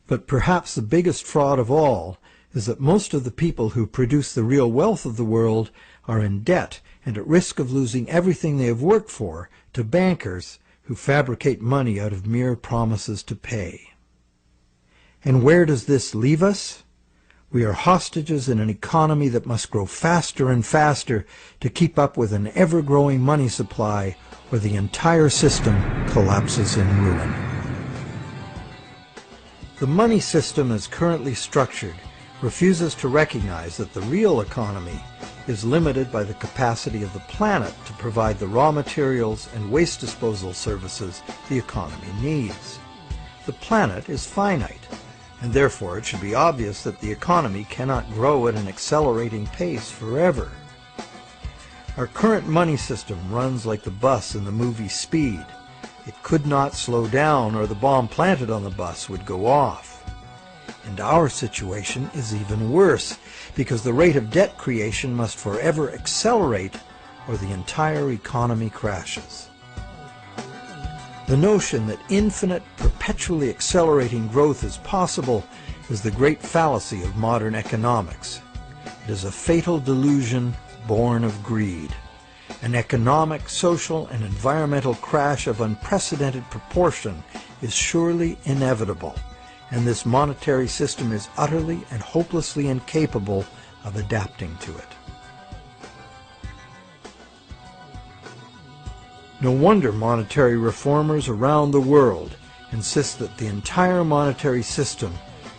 But perhaps the biggest fraud of all is that most of the people who produce the real wealth of the world are in debt and at risk of losing everything they have worked for to bankers who fabricate money out of mere promises to pay. And where does this leave us? We are hostages in an economy that must grow faster and faster to keep up with an ever-growing money supply, or the entire system collapses in ruin. The money system as currently structured refuses to recognize that the real economy is limited by the capacity of the planet to provide the raw materials and waste disposal services the economy needs. The planet is finite, and therefore it should be obvious that the economy cannot grow at an accelerating pace forever. Our current money system runs like the bus in the movie Speed. It could not slow down or the bomb planted on the bus would go off. And our situation is even worse, because the rate of debt creation must forever accelerate or the entire economy crashes. The notion that infinite, perpetually accelerating growth is possible is the great fallacy of modern economics. It is a fatal delusion born of greed. An economic, social, and environmental crash of unprecedented proportion is surely inevitable, and this monetary system is utterly and hopelessly incapable of adapting to it. No wonder monetary reformers around the world insist that the entire monetary system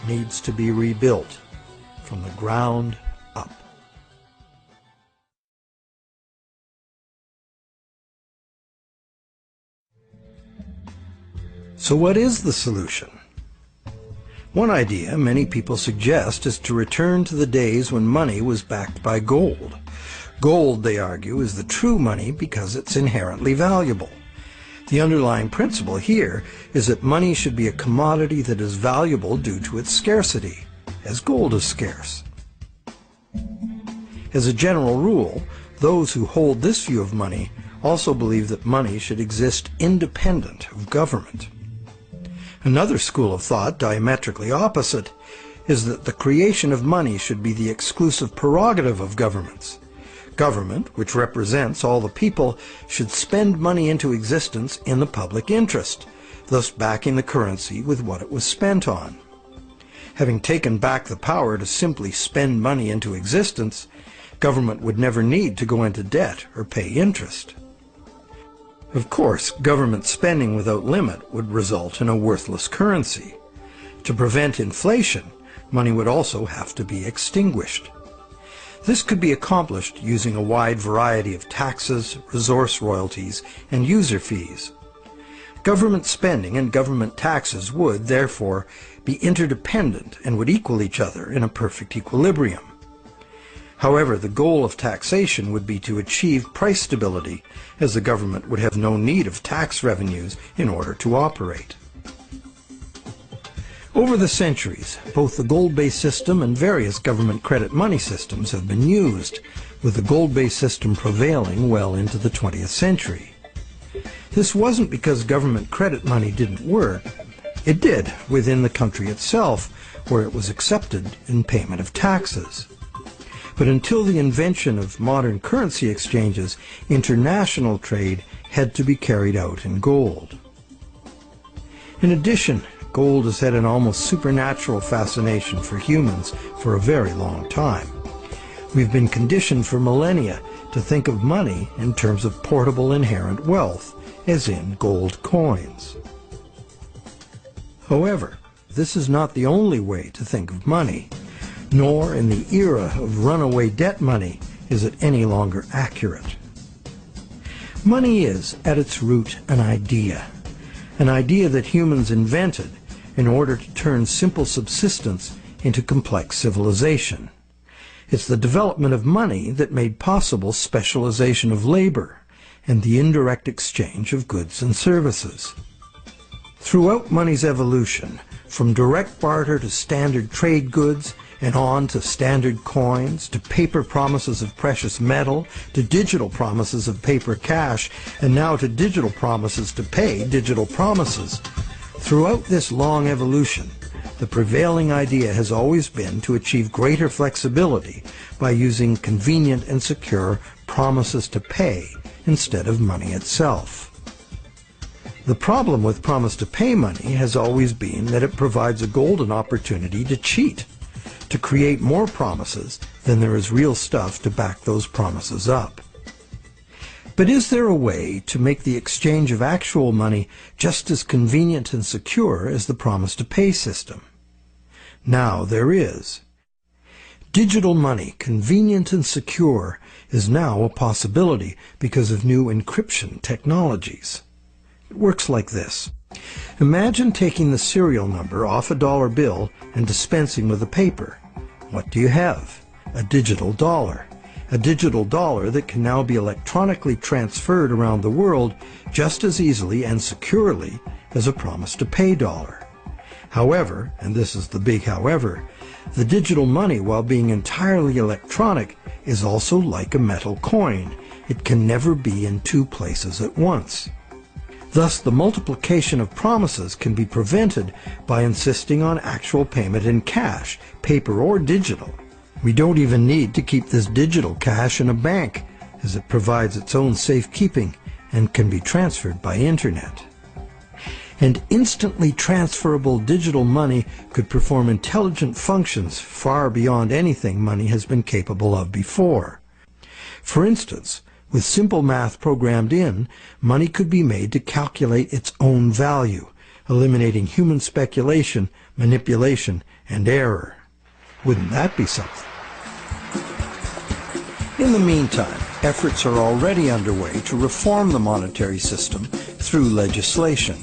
needs to be rebuilt from the ground up. So what is the solution? One idea many people suggest is to return to the days when money was backed by gold. Gold, they argue, is the true money because it's inherently valuable. The underlying principle here is that money should be a commodity that is valuable due to its scarcity, as gold is scarce. As a general rule, those who hold this view of money also believe that money should exist independent of government. Another school of thought, diametrically opposite, is that the creation of money should be the exclusive prerogative of governments. Government, which represents all the people, should spend money into existence in the public interest, thus backing the currency with what it was spent on. Having taken back the power to simply spend money into existence, government would never need to go into debt or pay interest. Of course, government spending without limit would result in a worthless currency. To prevent inflation, money would also have to be extinguished. This could be accomplished using a wide variety of taxes, resource royalties, and user fees. Government spending and government taxes would, therefore, be interdependent and would equal each other in a perfect equilibrium. However, the goal of taxation would be to achieve price stability, as the government would have no need of tax revenues in order to operate. Over the centuries, both the gold-based system and various government credit money systems have been used, with the gold-based system prevailing well into the 20th century. This wasn't because government credit money didn't work. It did within the country itself, where it was accepted in payment of taxes. But until the invention of modern currency exchanges, international trade had to be carried out in gold. In addition, gold has had an almost supernatural fascination for humans for a very long time. We've been conditioned for millennia to think of money in terms of portable inherent wealth, as in gold coins. However, this is not the only way to think of money, nor in the era of runaway debt money is it any longer accurate. Money is, at its root, an idea that humans invented in order to turn simple subsistence into complex civilization. It's the development of money that made possible specialization of labor and the indirect exchange of goods and services. Throughout money's evolution, from direct barter to standard trade goods, and on to standard coins, to paper promises of precious metal, to digital promises of paper cash, and now to digital promises to pay digital promises. Throughout this long evolution, the prevailing idea has always been to achieve greater flexibility by using convenient and secure promises to pay instead of money itself. The problem with promise to pay money has always been that it provides a golden opportunity to cheat, to create more promises than there is real stuff to back those promises up. But is there a way to make the exchange of actual money just as convenient and secure as the promise to pay system? Now there is. Digital money, convenient and secure, is now a possibility because of new encryption technologies. It works like this. Imagine taking the serial number off a dollar bill and dispensing with the paper. What do you have? A digital dollar. A digital dollar that can now be electronically transferred around the world just as easily and securely as a promise to pay dollar. However, and this is the big however, the digital money, while being entirely electronic, is also like a metal coin. It can never be in two places at once. Thus, the multiplication of promises can be prevented by insisting on actual payment in cash, paper or digital. We don't even need to keep this digital cash in a bank, as it provides its own safekeeping and can be transferred by internet. And instantly transferable digital money could perform intelligent functions far beyond anything money has been capable of before. For instance, with simple math programmed in, money could be made to calculate its own value, eliminating human speculation, manipulation, and error. Wouldn't that be something? In the meantime, efforts are already underway to reform the monetary system through legislation.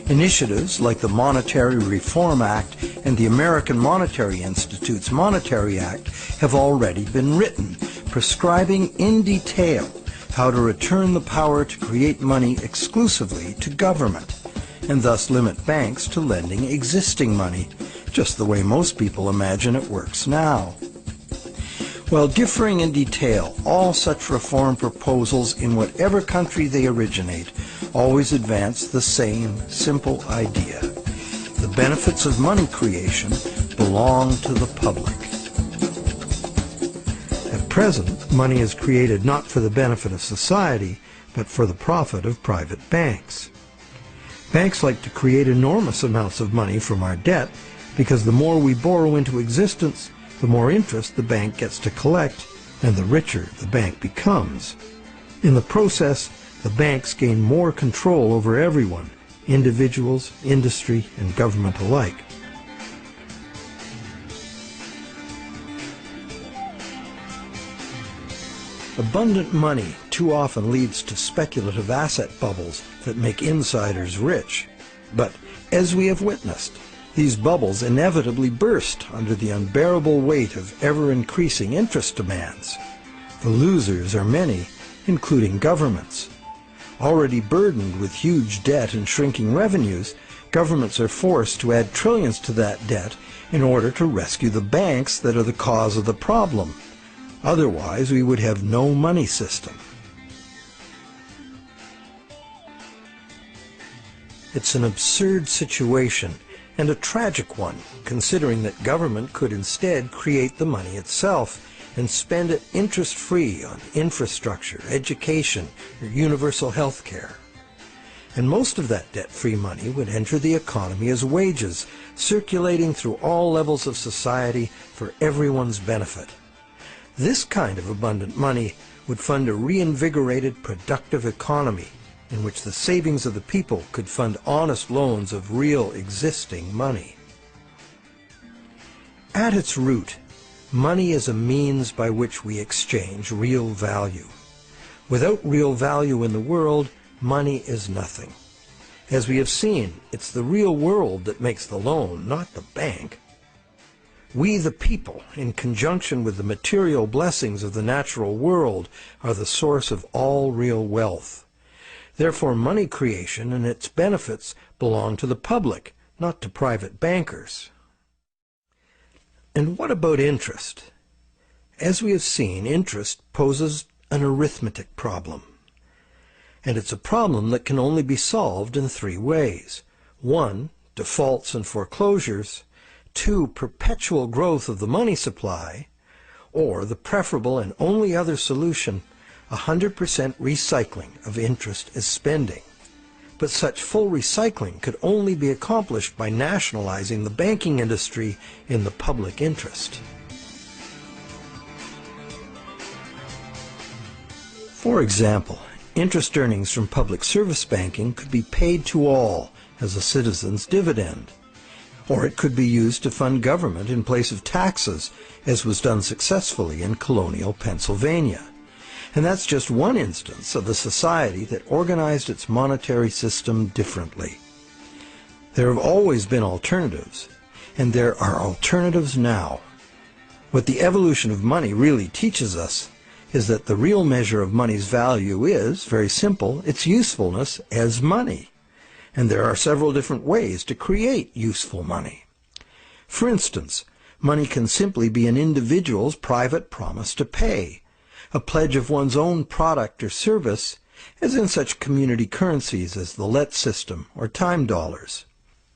Initiatives like the Monetary Reform Act and the American Monetary Institute's Monetary Act have already been written, prescribing in detail how to return the power to create money exclusively to government, and thus limit banks to lending existing money, just the way most people imagine it works now. While differing in detail, all such reform proposals in whatever country they originate always advance the same simple idea. The benefits of money creation belong to the public. At present, money is created not for the benefit of society, but for the profit of private banks. Banks like to create enormous amounts of money from our debt because the more we borrow into existence, the more interest the bank gets to collect, and the richer the bank becomes. In the process, the banks gain more control over everyone, individuals, industry, and government alike. Abundant money too often leads to speculative asset bubbles that make insiders rich. But, as we have witnessed, these bubbles inevitably burst under the unbearable weight of ever-increasing interest demands. The losers are many, including governments. Already burdened with huge debt and shrinking revenues, governments are forced to add trillions to that debt in order to rescue the banks that are the cause of the problem. Otherwise, we would have no money system. It's an absurd situation, and a tragic one, considering that government could instead create the money itself and spend it interest-free on infrastructure, education, or universal health care. And most of that debt-free money would enter the economy as wages, circulating through all levels of society for everyone's benefit. This kind of abundant money would fund a reinvigorated, productive economy in which the savings of the people could fund honest loans of real existing money. At its root, money is a means by which we exchange real value. Without real value in the world, money is nothing. As we have seen, it's the real world that makes the loan, not the bank. We, the people, in conjunction with the material blessings of the natural world, are the source of all real wealth. Therefore, money creation and its benefits belong to the public, not to private bankers. And what about interest? As we have seen, interest poses an arithmetic problem. And it's a problem that can only be solved in three ways. 1, defaults and foreclosures. 2, perpetual growth of the money supply. Or the preferable and only other solution, 100% recycling of interest as spending. But such full recycling could only be accomplished by nationalizing the banking industry in the public interest. For example, interest earnings from public service banking could be paid to all as a citizen's dividend. Or it could be used to fund government in place of taxes, as was done successfully in colonial Pennsylvania. And that's just one instance of a society that organized its monetary system differently. There have always been alternatives, and there are alternatives now. What the evolution of money really teaches us is that the real measure of money's value is, very simple, its usefulness as money. And there are several different ways to create useful money. For instance, money can simply be an individual's private promise to pay, a pledge of one's own product or service, as in such community currencies as the let system or time dollars.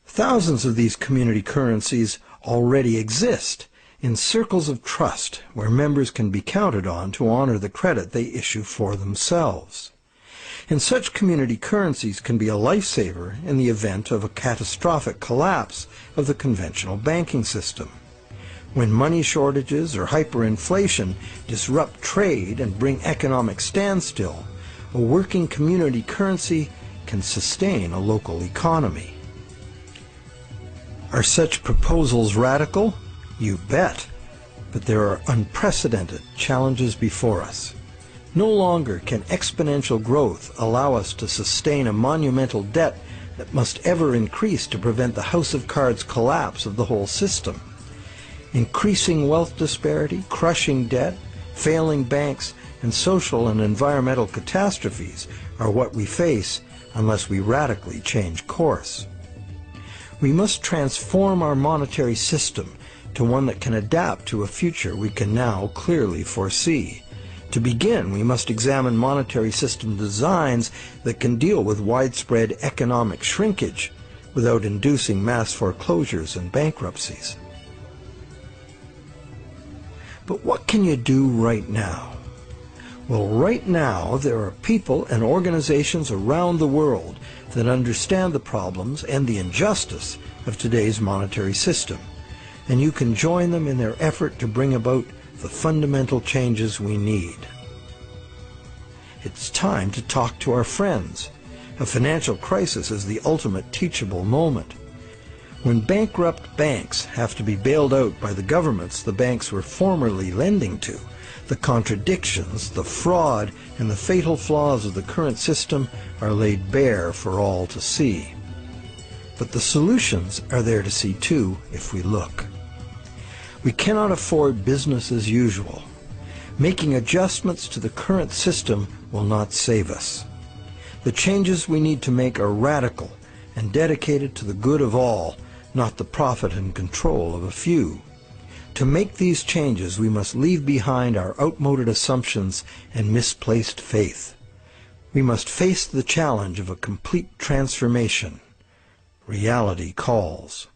Thousands of these community currencies already exist in circles of trust where members can be counted on to honor the credit they issue for themselves. And such community currencies can be a lifesaver in the event of a catastrophic collapse of the conventional banking system. When money shortages or hyperinflation disrupt trade and bring economic standstill, a working community currency can sustain a local economy. Are such proposals radical? You bet. But there are unprecedented challenges before us. No longer can exponential growth allow us to sustain a monumental debt that must ever increase to prevent the house of cards collapse of the whole system. Increasing wealth disparity, crushing debt, failing banks, and social and environmental catastrophes are what we face unless we radically change course. We must transform our monetary system to one that can adapt to a future we can now clearly foresee. To begin, we must examine monetary system designs that can deal with widespread economic shrinkage without inducing mass foreclosures and bankruptcies. But what can you do right now? Well, right now there are people and organizations around the world that understand the problems and the injustice of today's monetary system, and you can join them in their effort to bring about the fundamental changes we need. It's time to talk to our friends. A financial crisis is the ultimate teachable moment. When bankrupt banks have to be bailed out by the governments the banks were formerly lending to, the contradictions, the fraud, and the fatal flaws of the current system are laid bare for all to see. But the solutions are there to see too if we look. We cannot afford business as usual. Making adjustments to the current system will not save us. The changes we need to make are radical and dedicated to the good of all, not the profit and control of a few. To make these changes, we must leave behind our outmoded assumptions and misplaced faith. We must face the challenge of a complete transformation. Reality calls.